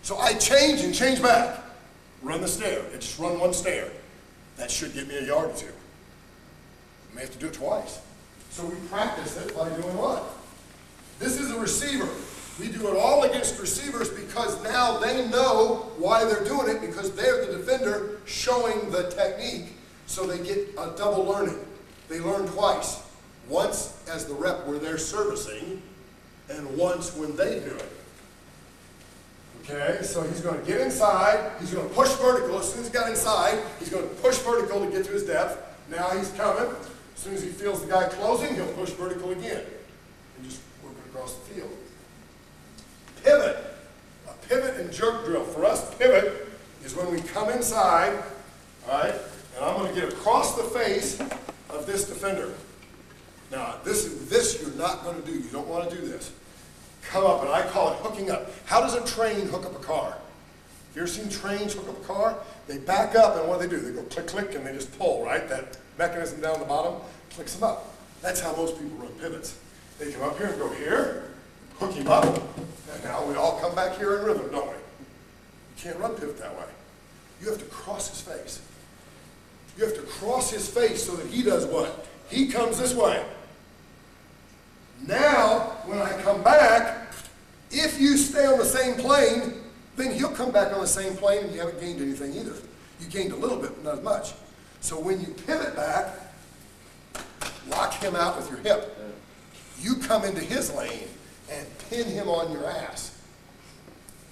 So I change and change back. Run the stair. I just run one stair. That should get me a yard or two. I may have to do it twice. So we practice it by doing what? This is a receiver. We do it all against receivers because now they know why they're doing it, because they're the defender showing the technique, so they get a double learning. They learn twice. Once as the rep where they're servicing, and once when they do it. Okay, so he's going to get inside, he's going to push vertical. As soon as he got inside, he's going to push vertical to get to his depth. Now he's coming. As soon as he feels the guy closing, he'll push vertical again. And just work it across the field. Pivot. A pivot and jerk drill. For us, pivot is when we come inside, all right, and I'm going to get across the face of this defender. Now, this you're not going to do. You don't want to do this. Come up, and I call it hooking up. How does a train hook up a car? Have you ever seen trains hook up a car? They back up, and what do? They go click, click, and they just pull, right? That mechanism down the bottom clicks them up. That's how most people run pivots. They come up here and go here, hook him up, and now we all come back here in rhythm, don't we? You can't run pivot that way. You have to cross his face. You have to cross his face so that he does what? He comes this way. Now, when I come back, if you stay on the same plane, then he'll come back on the same plane and you haven't gained anything either. You gained a little bit, but not as much. So when you pivot back, lock him out with your hip. You come into his lane and pin him on your ass.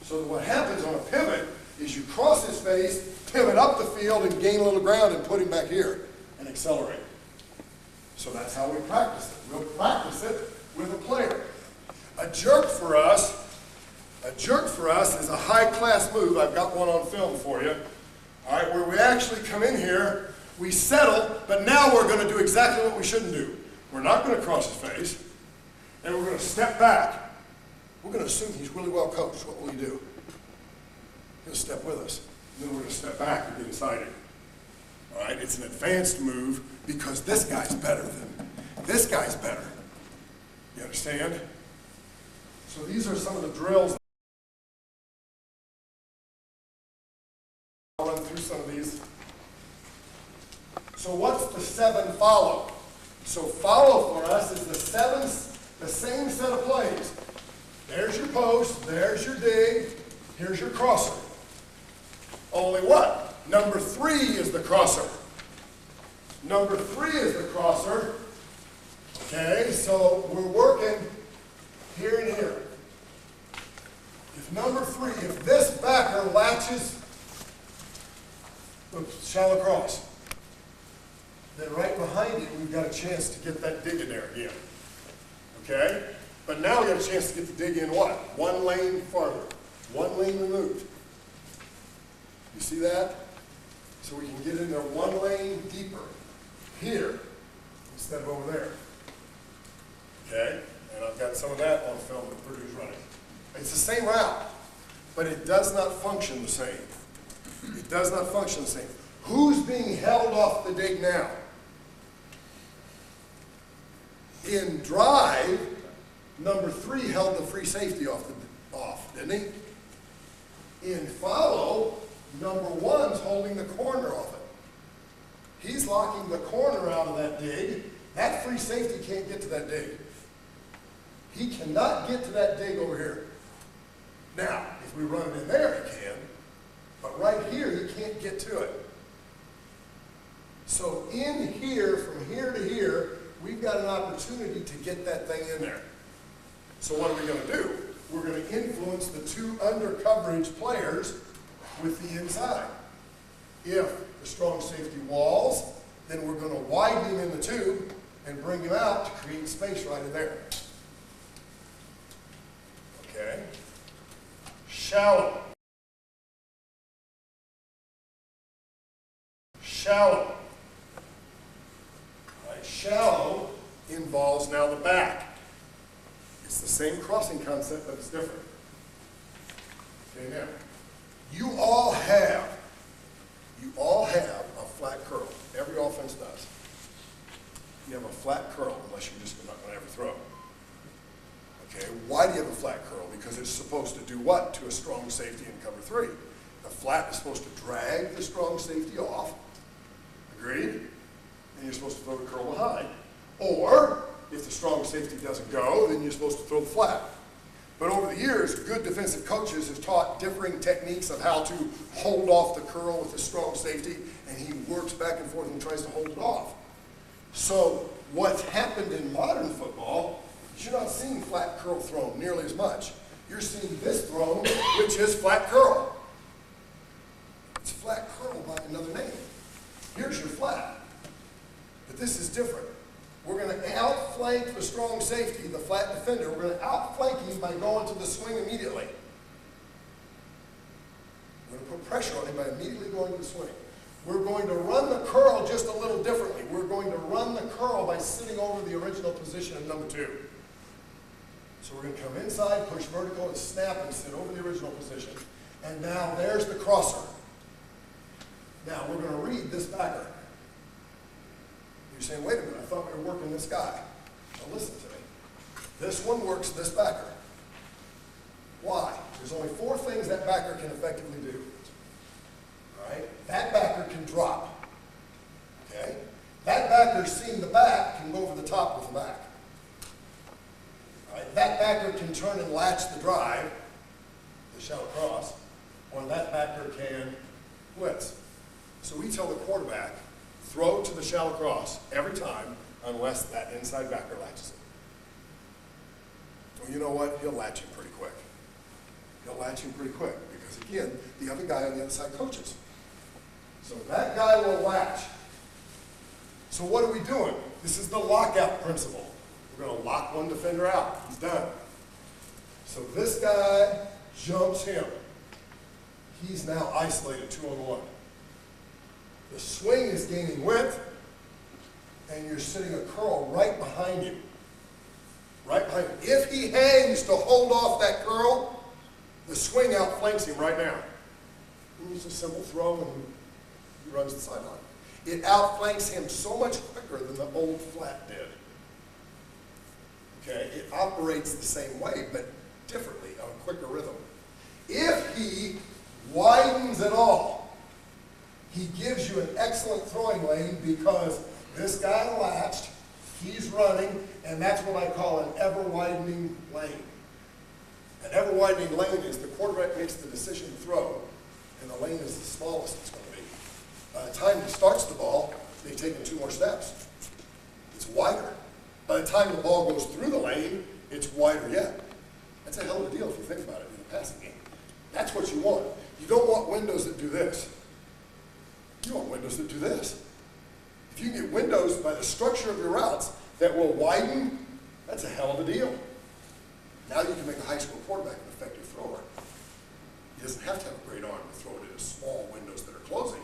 So that what happens on a pivot is you cross his face, pivot up the field and gain a little ground and put him back here and accelerate. So that's how we practice it. We'll practice it with a player. A jerk for us is a high-class move. I've got one on film for you. All right, where we actually come in here, we settle, but now we're going to do exactly what we shouldn't do. We're not going to cross his face, and we're going to step back. We're going to assume he's really well coached. What will he do? He'll step with us. And then we're going to step back and get inside him. All right, it's an advanced move because this guy's better than this guy's better. You understand? So these are some of the drills. I'll run through some of these. So what's the 7 follow? So follow for us is the same set of plays. There's your post, there's your dig, here's your crosser. Only what? Number 3 is the crosser. Number 3 is the crosser. Okay, so we're working here and here. If number 3, if this backer latches, oops, shallow cross, then right behind it, we've got a chance to get that dig in there again. Okay? But now we have a chance to get the dig in what? 1 lane farther. 1 lane removed. You see that? So we can get in there 1 lane deeper here instead of over there. Okay? And I've got some of that on film that Purdue's running. It's the same route, but it does not function the same. It does not function the same. Who's being held off the dig now? In drive, number 3 held the free safety off, didn't he? In follow, number 1's holding the corner off it. He's locking the corner out of that dig. That free safety can't get to that dig. He cannot get to that dig over here. Now, if we run it in there, he can. But right here, he can't get to it. So in here, from here to here, we've got an opportunity to get that thing in there. So what are we going to do? We're going to influence the 2 under coverage players with the inside. If the strong safety walls, then we're going to widen him in the tube and bring him out to create space right in there. Okay? Shallow. Shallow. shallow involves now the back. It's the same crossing concept, but it's different. Okay, now, you all have a flat curl. Every offense does. You have a flat curl, unless you're just not going to ever throw. Okay, why do you have a flat curl? Because it's supposed to do what to a strong safety in cover three? The flat is supposed to drag the strong safety off. Agreed? And you're supposed to throw the curl behind. Or, if the strong safety doesn't go, then you're supposed to throw the flat. But over the years, good defensive coaches have taught differing techniques of how to hold off the curl with the strong safety, and he works back and forth and tries to hold it off. So what's happened in modern football is you're not seeing flat curl thrown nearly as much. You're seeing this thrown, which is flat curl. It's flat curl by another name. Here's your flat. But this is different. We're going to outflank the strong safety, the flat defender. We're going to outflank him by going to the swing immediately. We're going to put pressure on him by immediately going to the swing. We're going to run the curl just a little differently. We're going to run the curl by sitting over the original position of number 2. So we're going to come inside, push vertical, and snap and sit over the original position. And now there's the crosser. Now we're going to read this backer. You're saying, wait a minute, I thought we were working this guy. Now listen to me. This one works this backer. Why? There's only 4 things that backer can effectively do. All right? That backer can drop. Okay? That backer, seeing the back, can go over the top with the back. All right? That backer can turn and latch the drive, the shallow cross, or that backer can blitz. So we tell the quarterback, throw to the shallow cross every time unless that inside backer latches it. Well, you know what? He'll latch him pretty quick. He'll latch him pretty quick because, again, the other guy on the other side coaches. So that guy will latch. So what are we doing? This is the lockout principle. We're going to lock one defender out. He's done. So this guy jumps him. He's now isolated 2-on-1. The swing is gaining width, and you're sitting a curl right behind him. Right behind him. If he hangs to hold off that curl, the swing outflanks him right now. It's a simple throw, and he runs the sideline. It outflanks him so much quicker than the old flat did. Okay, it operates the same way, but differently, on a quicker rhythm. If he widens at all, he gives you an excellent throwing lane because this guy latched, he's running, and that's what I call an ever-widening lane. An ever-widening lane is the quarterback makes the decision to throw, and the lane is the smallest it's going to be. By the time he starts the ball, they've taken 2 more steps. It's wider. By the time the ball goes through the lane, it's wider yet. That's a hell of a deal if you think about it in the passing game. That's what you want. You don't want windows that do this. You want windows that do this. If you get windows by the structure of your routes that will widen, that's a hell of a deal. Now you can make a high school quarterback an effective thrower. He doesn't have to have a great arm to throw it into small windows that are closing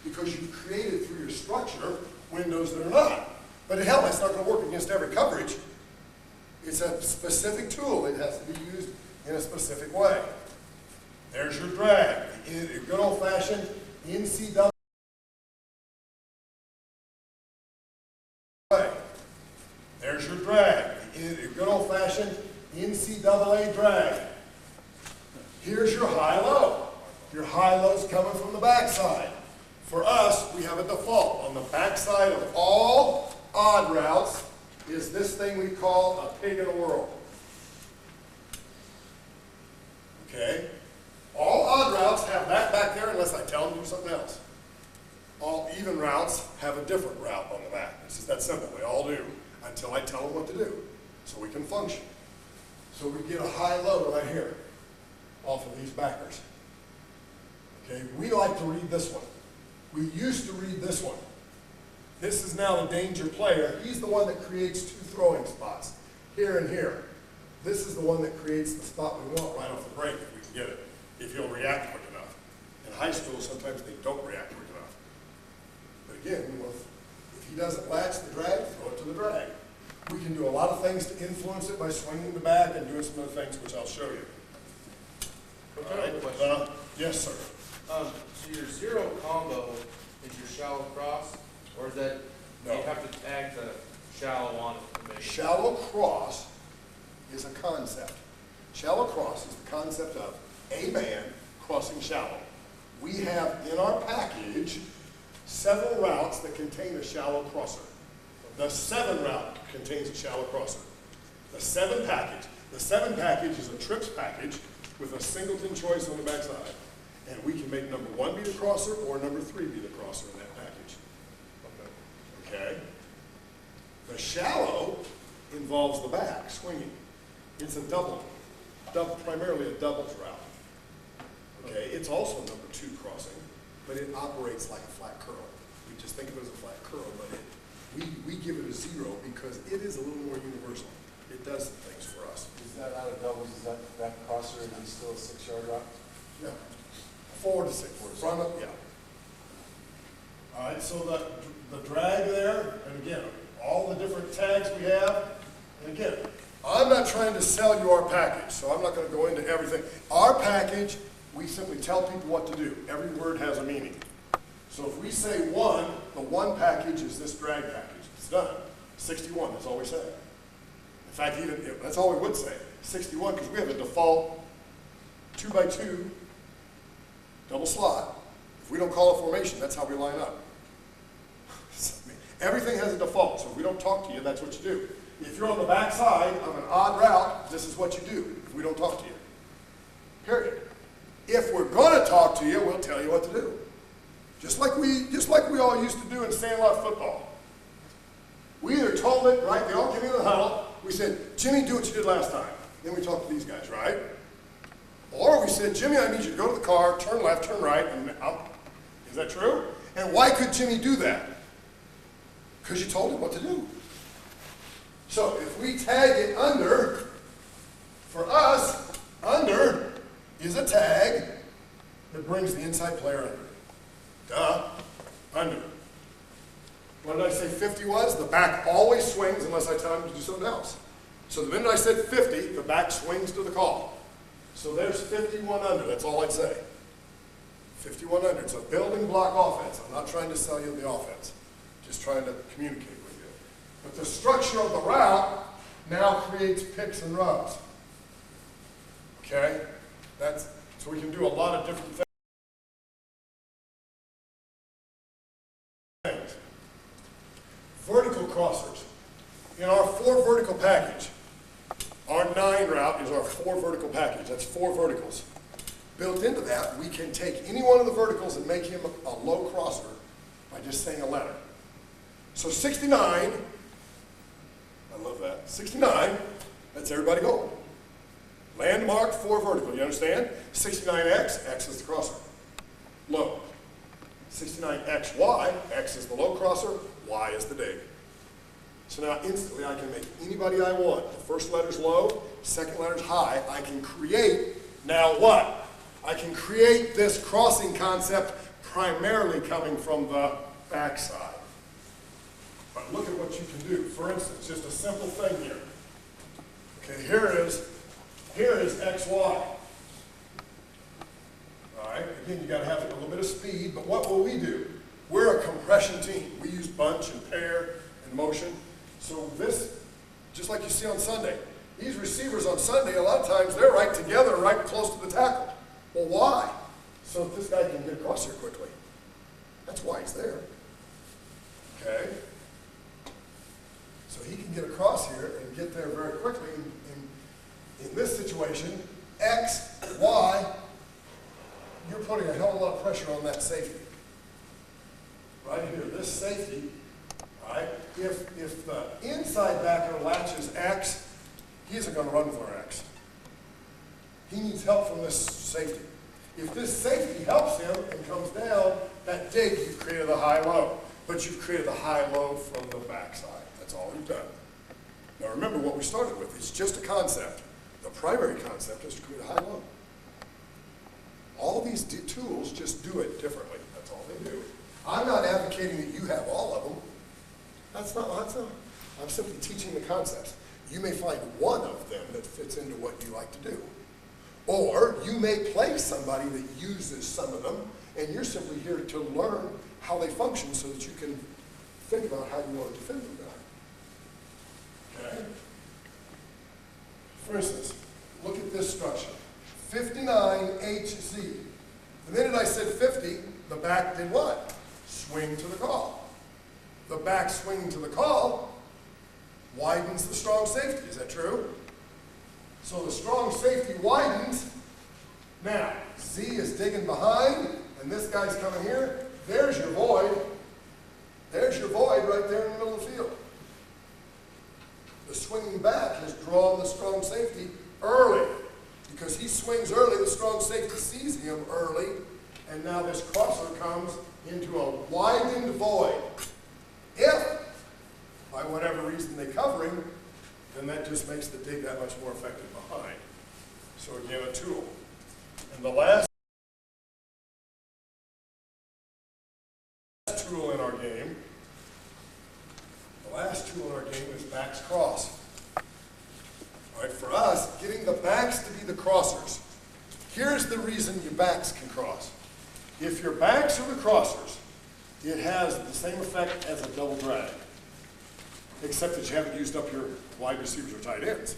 because you've created through your structure windows that are not. But hell, that's not going to work against every coverage. It's a specific tool. It has to be used in a specific way. There's your drag. In a good old-fashioned NCAA. There's your drag. In a good old-fashioned NCAA drag. Here's your high-low. Your high-low's coming from the backside. For us, we have a default. On the backside of all odd routes is this thing we call a pig in a whirl. Okay? All odd routes have that back there unless I tell them to do something else. All even routes have a different route on the back. It's just that simple. They all do until I tell them what to do so we can function. So we get a high-low right here off of these backers. Okay? We like to read this one. We used to read this one. This is now the danger player. He's the one that creates 2 throwing spots, here and here. This is the one that creates the spot we want right off the break if we can get it, if you'll react quick enough. In high school, sometimes they don't react quick enough. But again, if he doesn't latch the drag, throw it to the drag. We can do a lot of things to influence it by swinging the back and doing some other things, which I'll show you. Coach, All I right, have a question. yes, sir. So your zero combo is your shallow cross, or is that, No. you have to tag the shallow on it to make it? Shallow cross is a concept. Shallow cross is the concept of a man crossing shallow. We have in our package several routes that contain a shallow crosser. The 7 route contains a shallow crosser. The 7 package is a trips package with a singleton choice on the backside. And we can make number 1 be the crosser or number 3 be the crosser in that package. Okay? The shallow involves the back swinging. It's a primarily a doubles route. Okay, it's also number 2 crossing, but it operates like a flat curl. We just think of it as a flat curl, but we give it a 0 because it is a little more universal. It does some things for us. Is that out of doubles, is that crosser, is he still a 6-yard route? Yeah, 4 to 6, front up, yeah. All right, so the drag there, and again, all the different tags we have, and again, I'm not trying to sell you our package, so I'm not going to go into everything. Our package, we simply tell people what to do. Every word has a meaning. So if we say 1, the 1 package is this drag package. It's done. 61, that's all we say. In fact, that's all we would say. 61, because we have a default 2x2 double slot. If we don't call a formation, that's how we line up. Everything has a default, so if we don't talk to you, that's what you do. If you're on the back side of an odd route, this is what you do if we don't talk to you. Period. If we're going to talk to you, we'll tell you what to do. Just like we all used to do in Sandlot football. We either told it, right, they all came into the huddle, we said, Jimmy, do what you did last time. Then we talked to these guys, right? Or we said, Jimmy, I need you to go to the car, turn left, turn right, and is that true? And why could Jimmy do that? Because you told him what to do. So if we tag it under, for us, under is a tag that brings the inside player under. Duh, under. What did I say 50 was? The back always swings unless I tell him to do something else. So the minute I said 50, the back swings to the call. So there's 51 under, that's all I'd say. 51 under, it's a building block offense. I'm not trying to sell you the offense, just trying to communicate with you. But the structure of the route now creates picks and rubs. Okay? So we can do a lot of different things. Vertical crossers. In our 4 vertical package, our 9 route is our 4 vertical package. That's 4 verticals. Built into that, we can take any one of the verticals and make him a low crosser by just saying a letter. So 69, I love that. 69, that's everybody going. Landmark 4 vertical, you understand? 69X, X is the crosser. Low. 69XY, X is the low crosser, Y is the dig. So now instantly I can make anybody I want. The first letter's low, second letter's high. I can create, now what? I can create this crossing concept primarily coming from the backside. But look at what you can do. For instance, just a simple thing here. Okay, here is XY. All right, again, you gotta have a little bit of speed, but what will we do? We're a compression team. We use bunch and pair and motion. So this, just like you see on Sunday, these receivers on Sunday, a lot of times they're right together, right close to the tackle. Well, why? So that this guy can get across here quickly. That's why he's there. Okay? So he can get across here and get there very quickly. In this situation, X, Y, you're putting a hell of a lot of pressure on that safety. Right here, this safety, right? If the inside backer latches X, he isn't going to run with our X. He needs help from this safety. If this safety helps him and comes down, that dig, you've created a high-low. But you've created a high-low from the backside. That's all you've done. Now remember what we started with. It's just a concept. The primary concept is to create a high-low. All these tools just do it differently. That's all they do. I'm not advocating that you have all of them. That's not, I'm simply teaching the concepts. You may find one of them that fits into what you like to do. Or you may play somebody that uses some of them, and you're simply here to learn how they function so that you can think about how you want to defend them better. Okay? For instance, look at this structure. 59HZ. The minute I said 50, the back did what? Swing to the call. The back swinging to the call widens the strong safety. Is that true? So the strong safety widens. Now, Z is digging behind, and this guy's coming here. There's your void. There's your void right there in the middle of the field. The swinging back has drawn the strong safety early. Because he swings early, the strong safety sees him early, and now this crosser comes into a widened void. If, by whatever reason they cover him, then that just makes the dig that much more effective behind. So again, a tool. And the last tool in our game, is backs cross. All right, for us, getting the backs to be the crossers. Here's the reason your backs can cross. If your backs are the crossers, it has the same effect as a double drag, except that you haven't used up your wide receivers or tight ends.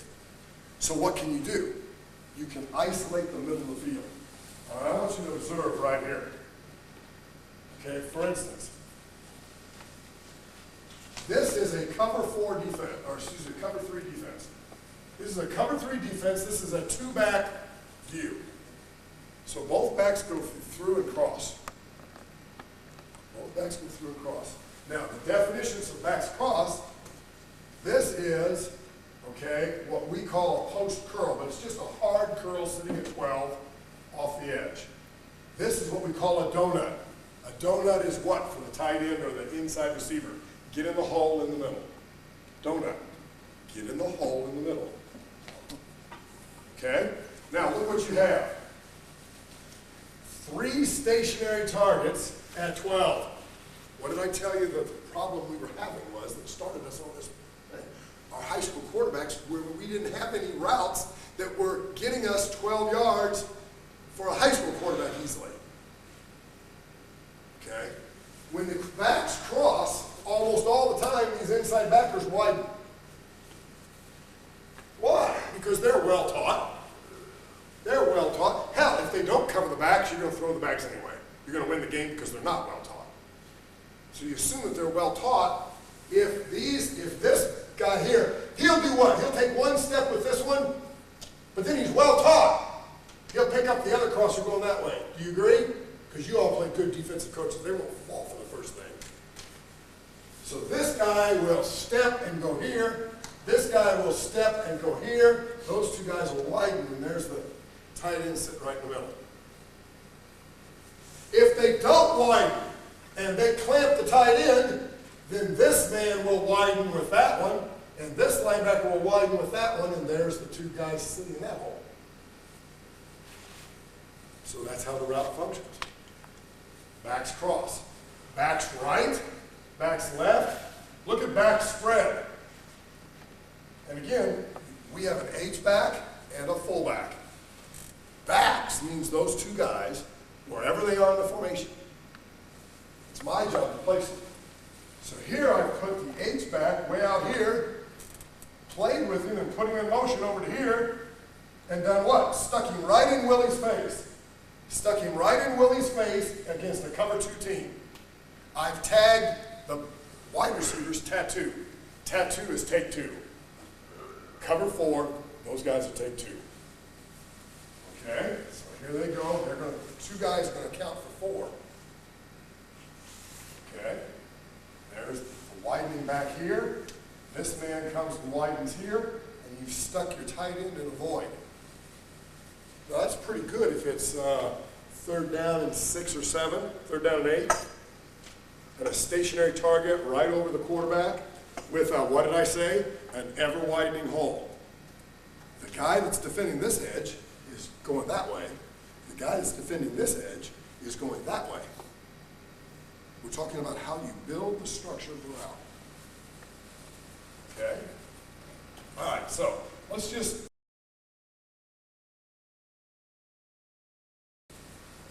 So what can you do? You can isolate the middle of the field. All right, I want you to observe right here. Okay, for instance, this is a cover 4 defense, or excuse me, cover 3 defense. This is a cover 3 defense. This is a 2-back view. So both backs go through and cross. Both backs go through and cross. Now, the definitions of backs cross, this is, okay, what we call a post curl, but it's just a hard curl sitting at 12 off the edge. This is what we call a donut. A donut is what for the tight end or the inside receiver? Get in the hole in the middle. Donut. Get in the hole in the middle. Okay? Now look what you have. 3 stationary targets at 12. What did I tell you the problem we were having was that started us on this? Our high school quarterbacks, where we didn't have any routes that were getting us 12 yards for a high school quarterback easily. Okay? When the backs cross, almost all the time these inside backers widen. Why? Because they're well taught. They're well taught. Hell, if they don't cover the backs, you're going to throw the backs anyway. You're going to win the game because they're not well taught. So you assume that they're well taught. If this guy here, he'll do what? He'll take one step with this one, but then he's well taught. He'll pick up the other crosser going that way. Do you agree? Because you all play good defensive coaches. They won't fall for the first thing. So this guy will step and go here. This guy will step and go here. Those 2 guys will widen, and there's the tight end sitting right in the middle. If they don't widen and they clamp the tight end, then this man will widen with that one, and this linebacker will widen with that one, and there's the 2 guys sitting in that hole. So that's how the route functions. Backs cross. Backs right, backs left. Look at back spread. And again, we have an H-back and a fullback. Backs means those 2 guys, wherever they are in the formation. It's my job to place them. So here I put the H-back way out here, played with him and put him in motion over to here, and done what? Stuck him right in Willie's face. Stuck him right in Willie's face against a cover 2 team. I've tagged the wide receivers tattoo. Tattoo is take 2. Cover 4, those guys are take 2. Okay, so here they go. They're going to, 2 guys are going to count for 4. Okay, there's the widening back here. This man comes and widens here, and you've stuck your tight end in a void. Now that's pretty good if it's 3rd down and 6 or 7, 3rd down and 8, and a stationary target right over the quarterback with, what did I say? An ever-widening hole. The guy that's defending this edge is going that way. The guy that's defending this edge is going that way. We're talking about how you build the structure of the route. Okay? All right, so let's just,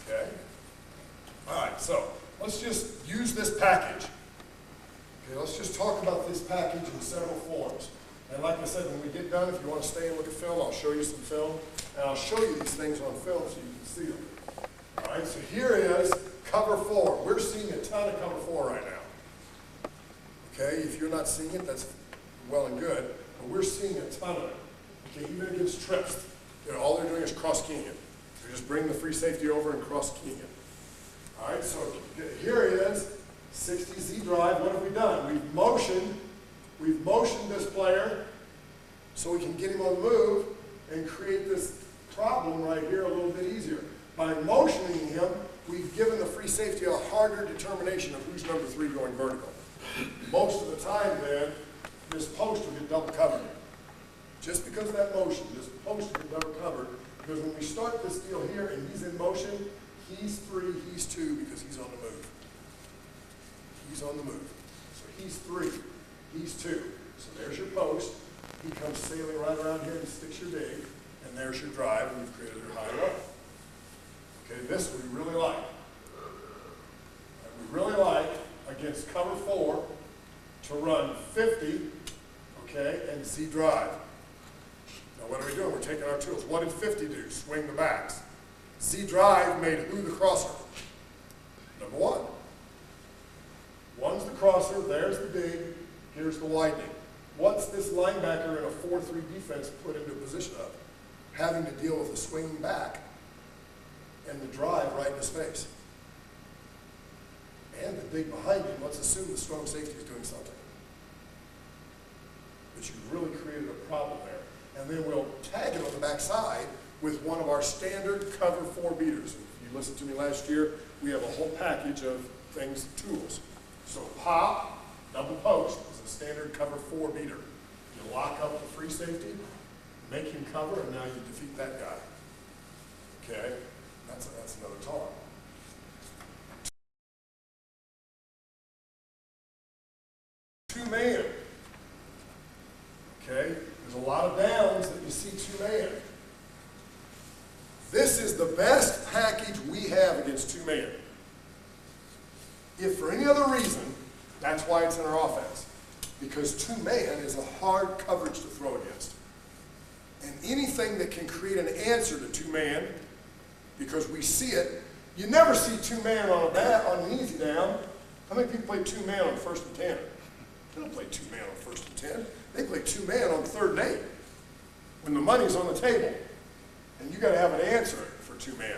okay? All right, so let's just use this package. Okay, let's just talk about this package in several forms. And like I said, when we get done, if you want to stay and look at film, I'll show you some film. And I'll show you these things on film so you can see them. All right, so here is cover 4. We're seeing a ton of cover 4 right now. Okay, if you're not seeing it, that's well and good. But we're seeing a ton of it. Okay, even against trips. You know, all they're doing is cross-keying it. They're just bringing the free safety over and cross-keying it. All right, so here is 60 Z drive. What have we done? We've motioned this player so we can get him on the move and create this problem right here a little bit easier. By motioning him, we've given the free safety a harder determination of who's number 3 going vertical. Most of the time then, this post will get double covered. Just because of that motion, this post will get double covered, because when we start this deal here and he's in motion, he's 3, he's 2 because he's on the move. He's on the move. So he's 3, he's 2. So there's your post. He comes sailing right around here and sticks your dig, and there's your drive, and you've created your high low. Okay, this we really like. And we really like, against cover 4, to run 50, okay, and Z drive. Now what are we doing? We're taking our tools. What did 50 do? Swing the backs. Z drive made who the crosser? Number 1. 1's the crosser, there's the dig, here's the widening. What's this linebacker in a 4-3 defense put into a position of? Having to deal with a swinging back and the drive right in his face. And the dig behind him, let's assume the strong safety is doing something. But you've really created a problem there. And then we'll tag it on the backside with one of our standard cover 4 beaters. If you listened to me last year, we have a whole package of things, tools. So pop, double post is a standard cover 4 beater. You lock up the free safety, make him cover, and now you defeat that guy. Okay? That's another talk. Two-man. Okay? There's a lot of downs that you see two-man. This is the best package we have against two-man. If for any other reason, that's why it's in our offense. Because two-man is a hard coverage to throw against. And anything that can create an answer to two-man, because we see it, you never see two-man on an easy down. How many people play two-man on 1st and 10? They don't play two-man on 1st and 10. They play two-man on 3rd and 8, when the money's on the table. And you got to have an answer for two-man.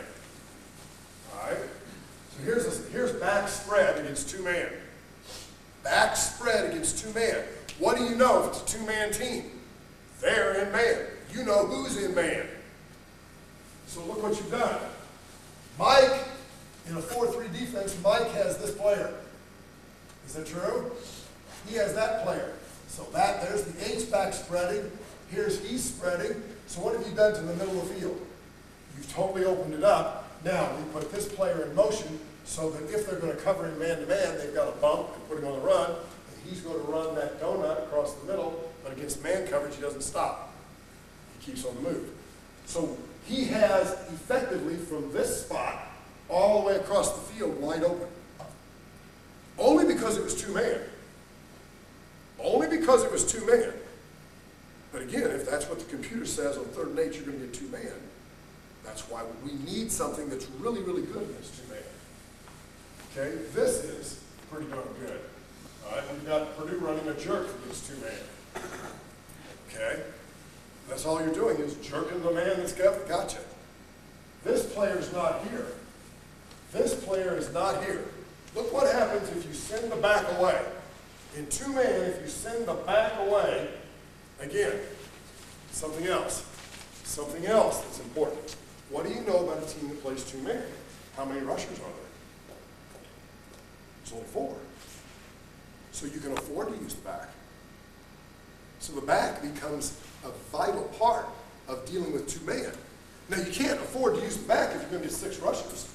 All right? So here's back spread against two-man. Back spread against two-man. What do you know if it's a two-man team? They're in man. You know who's in man. So look what you've done. Mike, in a 4-3 defense, Mike has this player. Is that true? He has that player. So there's the H-back spreading. Here's he's spreading. So what have you done to the middle of the field? You've totally opened it up. Now, we put this player in motion so that if they're going to cover him man-to-man, they've got a bump and put him on the run, and he's going to run that donut across the middle, but against man coverage, he doesn't stop. He keeps on the move. So he has effectively from this spot all the way across the field wide open. Only because it was two-man. Only because it was two-man. But again, if that's what the computer says on 3rd and 8, you're going to get two-man. That's why we need something that's really, really good against two-man. Okay, this is pretty darn good. All right, we've got Purdue running a jerk against two-man. Okay, that's all you're doing is jerking the man that's got you. This player's not here. This player is not here. Look what happens if you send the back away. In two-man, if you send the back away, again, something else that's important. What do you know about a team that plays two-man? How many rushers are there? There's only 4. So you can afford to use the back. So the back becomes a vital part of dealing with two-man. Now you can't afford to use the back if you're going to get 6 rushers.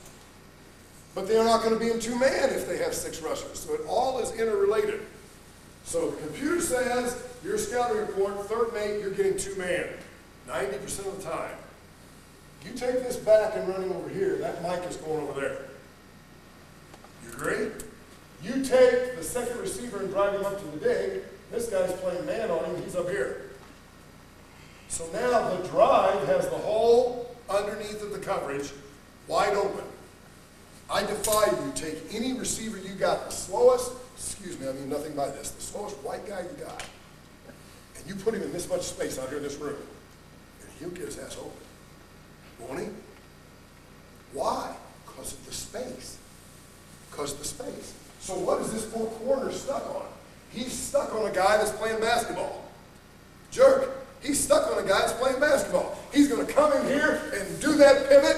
But they're not going to be in two-man if they have 6 rushers. So it all is interrelated. So the computer says your scouting report, third mate, you're getting 2-man, 90% of the time. You take this back and running over here, that mic is going over there. You agree? You take the second receiver and drive him up to the dig, this guy's playing man on him, he's up here. So now the drive has the hole underneath of the coverage wide open. I defy you, take any receiver you got, the slowest, excuse me, I mean nothing by this, the slowest white guy you got, and you put him in this much space out here in this room, and he'll get his ass open. Won't he? Why? Because of the space. Because of the space. So what is this four corner stuck on? He's stuck on a guy that's playing basketball. Jerk. He's stuck on a guy that's playing basketball. He's going to come in here and do that pivot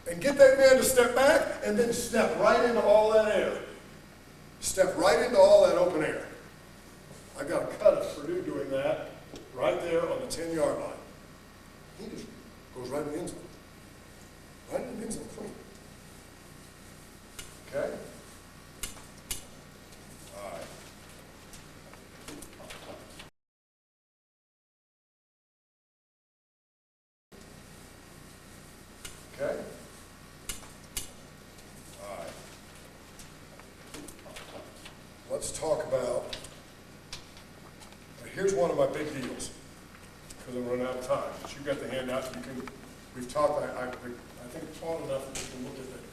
and get that man to step back and then step right into all that air. Step right into all that open air. I got a cut of Purdue doing that right there on the 10-yard line. He just goes right in the end zone. Right in the end zone clean. Okay? All right. Okay? All right. Let's talk about, here's one of my big deals, because I'm running out of time. But you've got the handout, you can, we've talked, I think long enough that you can look at that.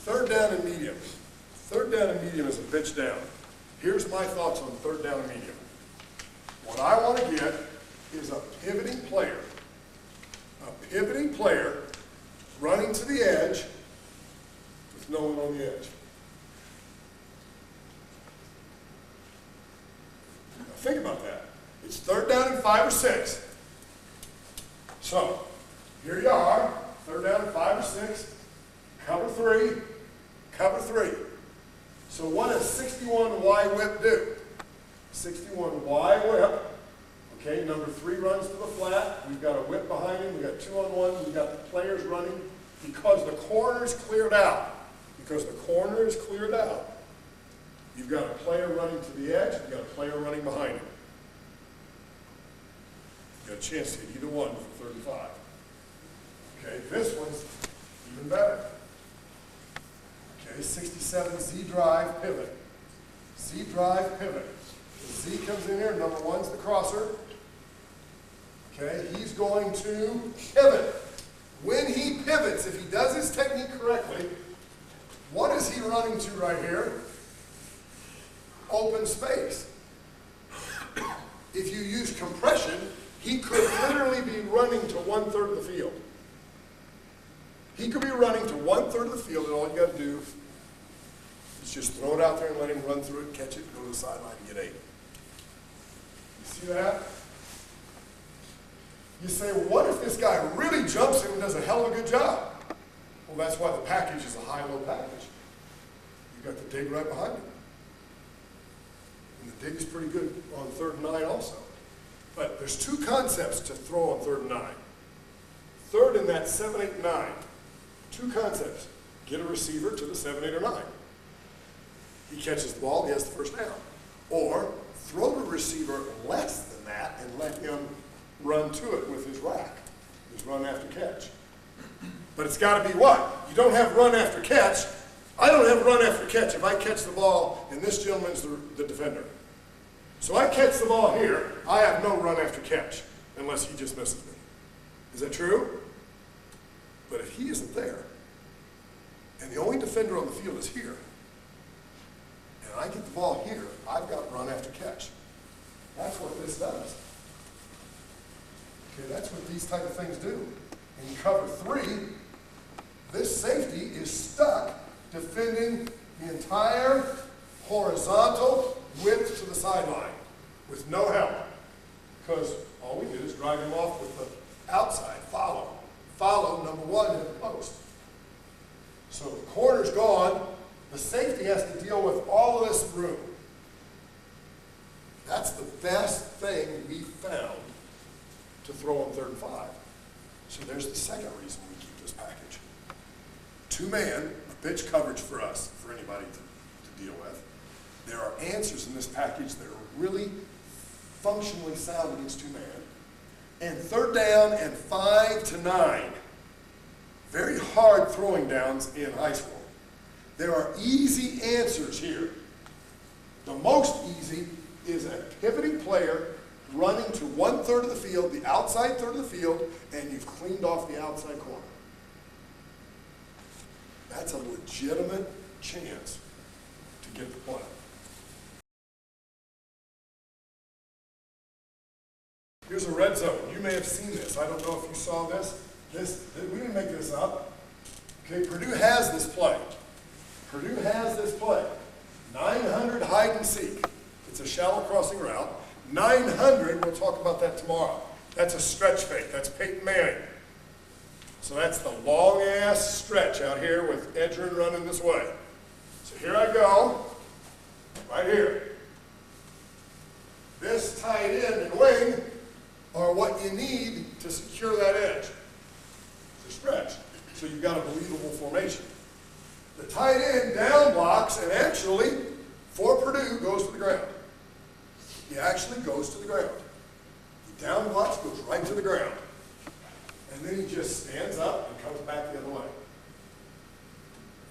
Third down and medium. Third down and medium is a bitch down. Here's my thoughts on third down and medium. What I want to get is a pivoting player. A pivoting player running to the edge with no one on the edge. Now think about that. It's third down and 5 or 6. So, here you are, third down and 5 or 6, cover 3, cover 3. So what does 61 Y whip do? 61 Y whip. Okay, number 3 runs to the flat. We've got a whip behind him. We've got 2-on-1. We've got the players running because the corner's cleared out. Because the corner is cleared out. You've got a player running to the edge. You've got a player running behind him. You've got a chance to hit either one for 35. Okay, this one's even better. Okay, 67 Z drive pivot. Z drive pivot. The Z comes in here, number 1's the crosser. Okay, he's going to pivot. When he pivots, if he does his technique correctly, what is he running to right here? Open space. If you use compression, he could literally be running to 1/3 of the field. He could be running to 1/3 of the field, and all you got to do is just throw it out there and let him run through it, catch it, go to the sideline and get 8. You see that? You say, well, what if this guy really jumps in and does a hell of a good job? Well, that's why the package is a high-low package. You've got the dig right behind him. And the dig is pretty good on 3rd and 9 also. But there's 2 concepts to throw on 3rd and 9. 3rd and that 7, 8, 9. 2 concepts. Get a receiver to the 7, 8, or 9. He catches the ball, he has the first down. Or throw the receiver less than that and let him run to it with his rack, his run after catch. But it's got to be what? You don't have run after catch. I don't have run after catch if I catch the ball and this gentleman's the defender. So I catch the ball here, I have no run after catch unless he just misses me. Is that true? But if he isn't there, and the only defender on the field is here, and I get the ball here, I've got run after catch. That's what this does. Okay, that's what these type of things do. In cover 3, this safety is stuck defending the entire horizontal width to the sideline with no help. Because all we did is drive him off with the outside, follow. Follow, number 1, in the post. So the corner's gone, the safety has to deal with all of this room. That's the best thing we found to throw on 3rd and 5. So there's the second reason we keep this package. 2-man, a bitch coverage for us, for anybody to deal with. There are answers in this package that are really functionally sound against two-man. And third down and 5 to 9. Very hard throwing downs in high school. There are easy answers here. The most easy is a pivoting player running to 1/3 of the field, the outside third of the field, and you've cleaned off the outside corner. That's a legitimate chance to get the play. Here's a red zone. You may have seen this. I don't know if you saw this. We didn't make this up. Okay, Purdue has this play. Purdue has this play. 900 hide and seek. It's a shallow crossing route. 900, we'll talk about that tomorrow. That's a stretch fake. That's Peyton Manning. So that's the long ass stretch out here with Edgerrin running this way. So here I go, right here. This tight end and wing are what you need to secure that edge. It's a stretch. So you've got a believable formation. The tight end down blocks and actually, for Purdue, goes to the ground. He actually goes to the ground. He down blocks, goes right to the ground. And then he just stands up and comes back the other way.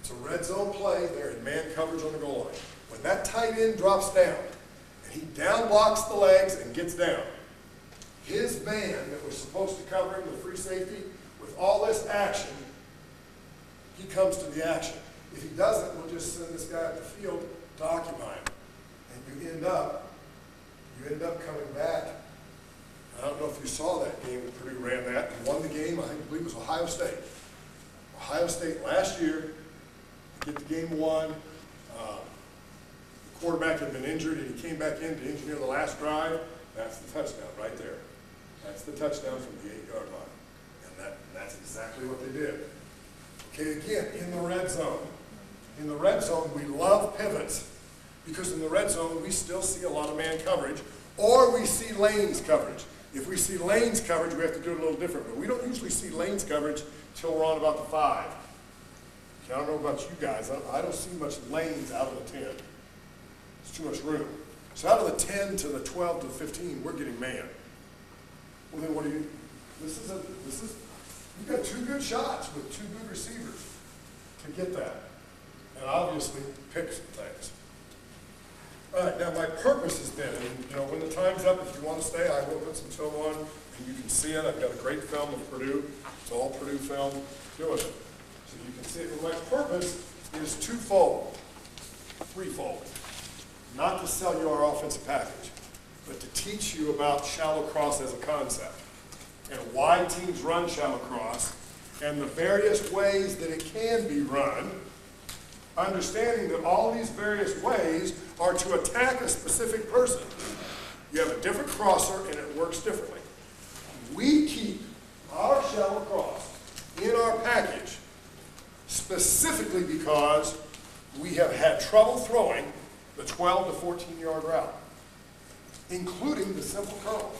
It's a red zone play there in man coverage on the goal line. When that tight end drops down and he down blocks the legs and gets down, his man that was supposed to cover him, the free safety, with all this action, he comes to the action. If he doesn't, we'll just send this guy up the field to occupy him. And you end up coming back. I don't know if you saw that game when Purdue ran that and won the game. I believe it was Ohio State. Ohio State last year, to get the game won. The quarterback had been injured and he came back in to engineer the last drive. That's the touchdown right there. That's the touchdown from the 8-yard line. And that's exactly what they did. Okay, again, in the red zone. In the red zone, we love pivots because in the red zone, we still see a lot of man coverage or we see lanes coverage. If we see lanes coverage, we have to do it a little different, but we don't usually see lanes coverage till we're on about the 5. Okay, I don't know about you guys. I don't see much lanes out of the 10. It's too much room. So out of the 10 to the 12 to the 15, we're getting man. Well, then what do you, you've got 2 good shots with 2 good receivers to get that. And obviously pick some things. All right, now my purpose has been, and when the time's up, if you want to stay, I will put some film on, and you can see it. I've got a great film of Purdue. It's all Purdue film. Doing it. So you can see it. But my purpose is twofold, threefold. Not to sell you our offensive package, but to teach you about shallow cross as a concept, and why teams run shallow cross, and the various ways that it can be run, understanding that all these various ways are to attack a specific person. You have a different crosser and it works differently. We keep our shallow cross in our package specifically because we have had trouble throwing the 12 to 14-yard route, including the simple curl.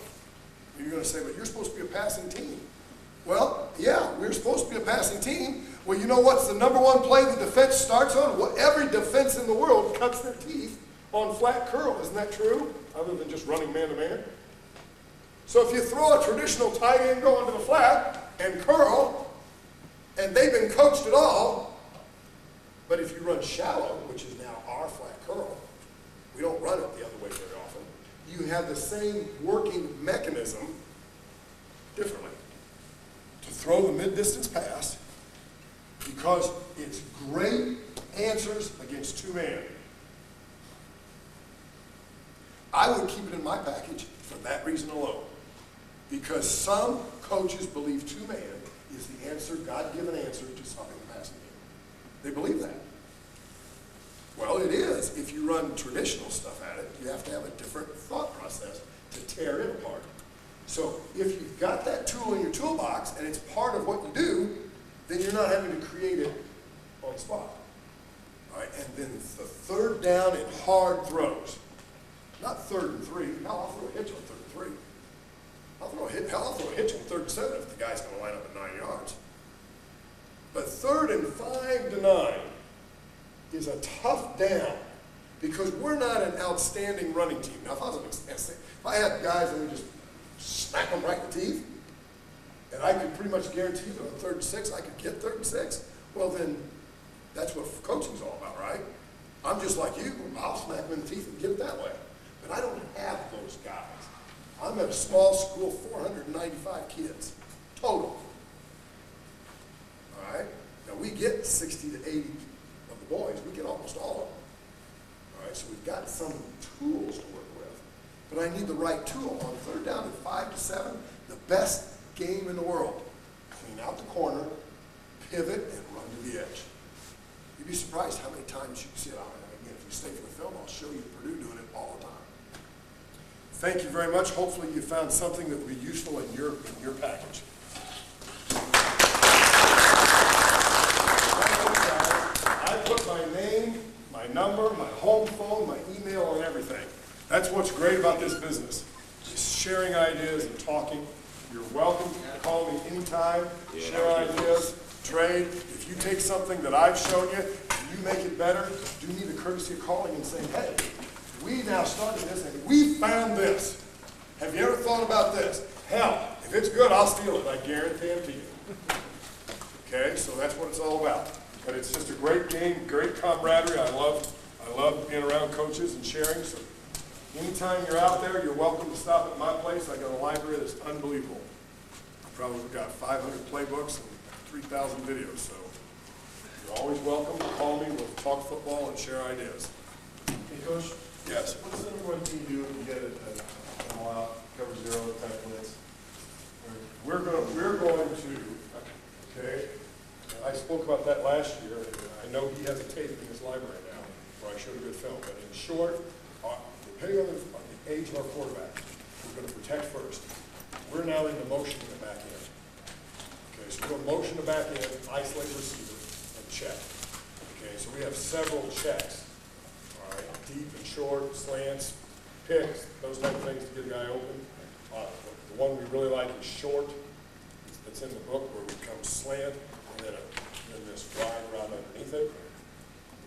You're going to say, but you're supposed to be a passing team. Well, yeah, we're supposed to be a passing team. Well, you know what's the number one play the defense starts on? Well, every defense in the world cuts their teeth on flat curl. Isn't that true? Other than just running man-to-man. So if you throw a traditional tight end going to the flat and curl, and they've been coached at all, but if you run shallow, which is now our flat curl, we don't run it the other way very often, you have the same working mechanism differently. To throw the mid-distance pass because it's great answers against 2-man. I would keep it in my package for that reason alone. Because some coaches believe 2-man is the answer, God-given answer to stopping the passing game. They believe that. Well, it is. If you run traditional stuff at it, you have to have a different thought process to tear it apart. So if you've got that tool in your toolbox and it's part of what you do, then you're not having to create it on the spot. All right, and then the third down and hard throws. Not 3rd and 3. Hell, I'll throw a hitch on 3rd and 3. I'll throw a hitch on 3rd and 7 if the guy's going to line up at 9 yards. But 3rd and 5 to 9 is a tough down Because we're not an outstanding running team. Now, if I had guys that would just smack them right in the teeth, and I could pretty much guarantee that on 3rd and 6, I could get 3rd and 6, well then, that's what coaching's all about, right? I'm just like you, I'll smack them in the teeth and get it that way. But I don't have those guys. I'm at a small school, 495 kids, total. All right? Now, we get 60 to 80 of the boys. We get almost all of them. All right, so we've got some tools to work with. But I need the right tool. On 3rd down at 5 to 7, the best game in the world. Clean out the corner, pivot, and run to the edge. You'd be surprised how many times you can see it. Again, if you stay for the film, I'll show you Purdue doing it all the time. Thank you very much. Hopefully you found something that will be useful in your package. I put my name, my number, my home phone, my email on everything. That's what's great about this business. Just sharing ideas and talking. You're welcome to call me anytime, share ideas, trade. If you take something that I've shown you and you make it better, do me the courtesy of calling and saying, hey, we now started this and we found this. Have you ever thought about this? Hell, if it's good, I'll steal it. I guarantee it to you. Okay, so that's what it's all about. But it's just a great game, great camaraderie. I love being around coaches and sharing. So anytime you're out there, you're welcome to stop at my place. I got a library that's unbelievable. I probably got 500 playbooks and 3,000 videos. So you're always welcome to call me. We'll talk football and share ideas. Hey, Coach? Yes. What does the number 1 team do if you get it all out, cover 0 type blitz? We're going to, okay, I spoke about that last year, and I know he has a tape in his library now, where I showed a good film, but in short, depending on the age of our quarterback, we're going to protect first. We're now into motion in the back end. Okay, so we're going to motion the back end, isolate receiver, and check. Okay, so we have several checks. All right, deep and short, slants, picks, those type of things to get a guy open. The one we really like is short. It's in the book where we come slant and then this wide route underneath it.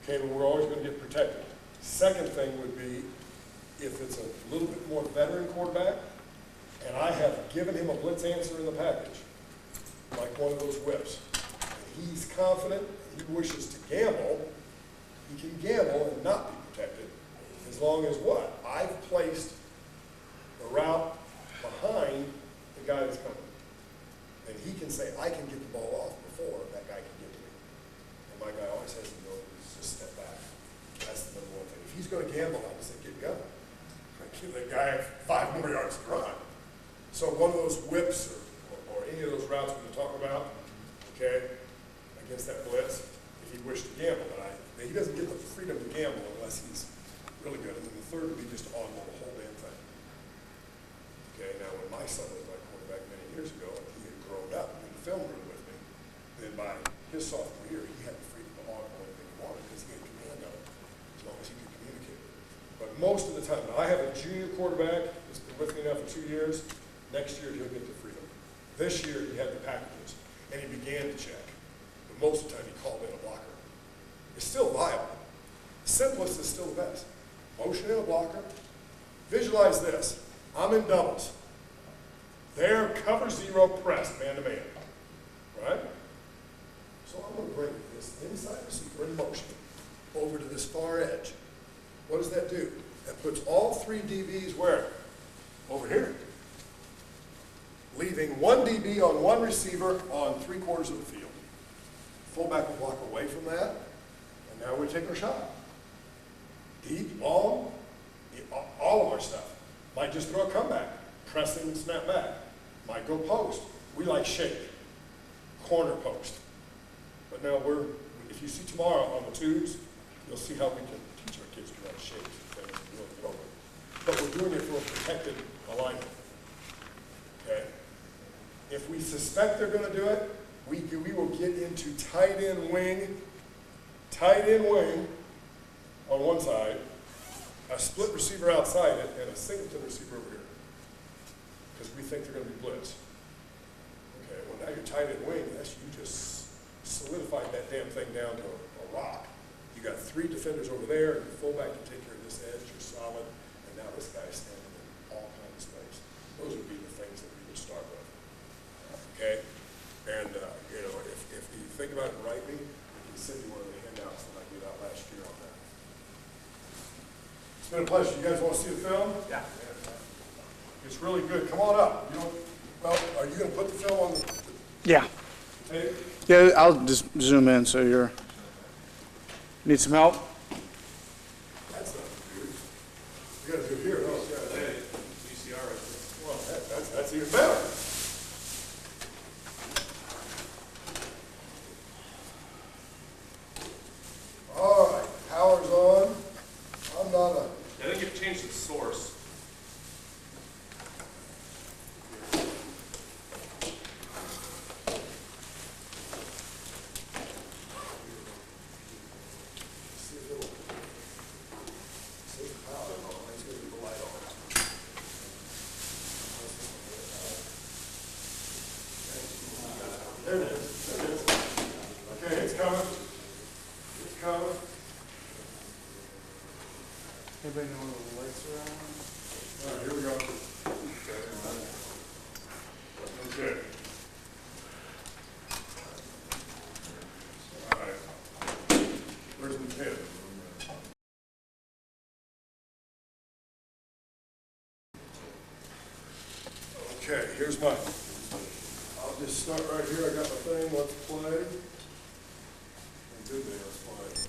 Okay, but we're always going to get protected. Second thing would be if it's a little bit more veteran quarterback, and I have given him a blitz answer in the package, like one of those whips, and he's confident, he wishes to gamble, he can gamble and not be protected, as long as what? I've placed the route behind the guy that's coming. And he can say, I can get the ball off before that guy can get to me. And my guy always has to go, just step back. That's the number 1 thing. If he's going to gamble, I would say, get going. Give that guy 5 more yards to run. So one of those whips or any of those routes we're going to talk about, okay, against that blitz, if he wished to gamble, but he doesn't get the freedom to gamble unless he's really good. And then the third would be just to audible the whole damn thing. Okay, now when my son was my quarterback many years ago, and he had grown up in the film room with me, then by his sophomore year, he had the freedom to audible anything he wanted because he had command of it, as long as he could communicate. But most of the time, now I have a junior quarterback that's been with me now for 2 years. Next year, he'll get the freedom. This year, he had the packages, and he began to check. But most of the time, he called in a blocker. It's still viable. The simplest is still the best. Motion in a blocker. Visualize this. I'm in doubles. They're cover 0 press, man-to-man. Right? So I'm going to bring this inside receiver in motion over to this far edge. What does that do? That puts all 3 DBs where? Over here. Leaving 1 DB on 1 receiver on 3/4 of the field. Fullback will walk away from that, and now we take our shot. Deep, long, all of our stuff. Might just throw a comeback, pressing and snap back. Might go post. We like shake, corner post. But now if you see tomorrow on the twos, you'll see how we can teach our kids to run shakes and things and really get over it. But we're doing it for a protected alignment. Okay? If we suspect they're going to do it, we will get into tight end wing on one side, a split receiver outside it, and a singleton receiver over here. Because we think they're going to be blitz. Okay, well now you're tight end wing, that's you just solidified that damn thing down to a rock. You got three defenders over there, and your fullback can take care of this edge, you're solid, and now this guy's standing in all kinds of space. Those would be the things that we would start with. Okay? And, you know, if you think about it rightly, we can send you one of the handouts that I did out last year on that. It's been a pleasure. You guys want to see the film? Yeah. It's really good. Come on up. You don't, well, are you going to put the film on the Yeah. tape? Yeah, I'll just zoom in so you're. Need some help? That's not good. You got to do it here, huh? VCR right there. Well, that's even better. All right, power's on. I'm not a, I think you've changed the source. see if it'll, see if the power's on. Let's get the light on. There it is. There it is. Okay, it's coming. It's coming. Anybody know where the lights are on? All right, here we go. Okay. All right. Where's the pen? Okay, here's mine. I'll just start right here. I got my thing. Let's play. Good day, let's play.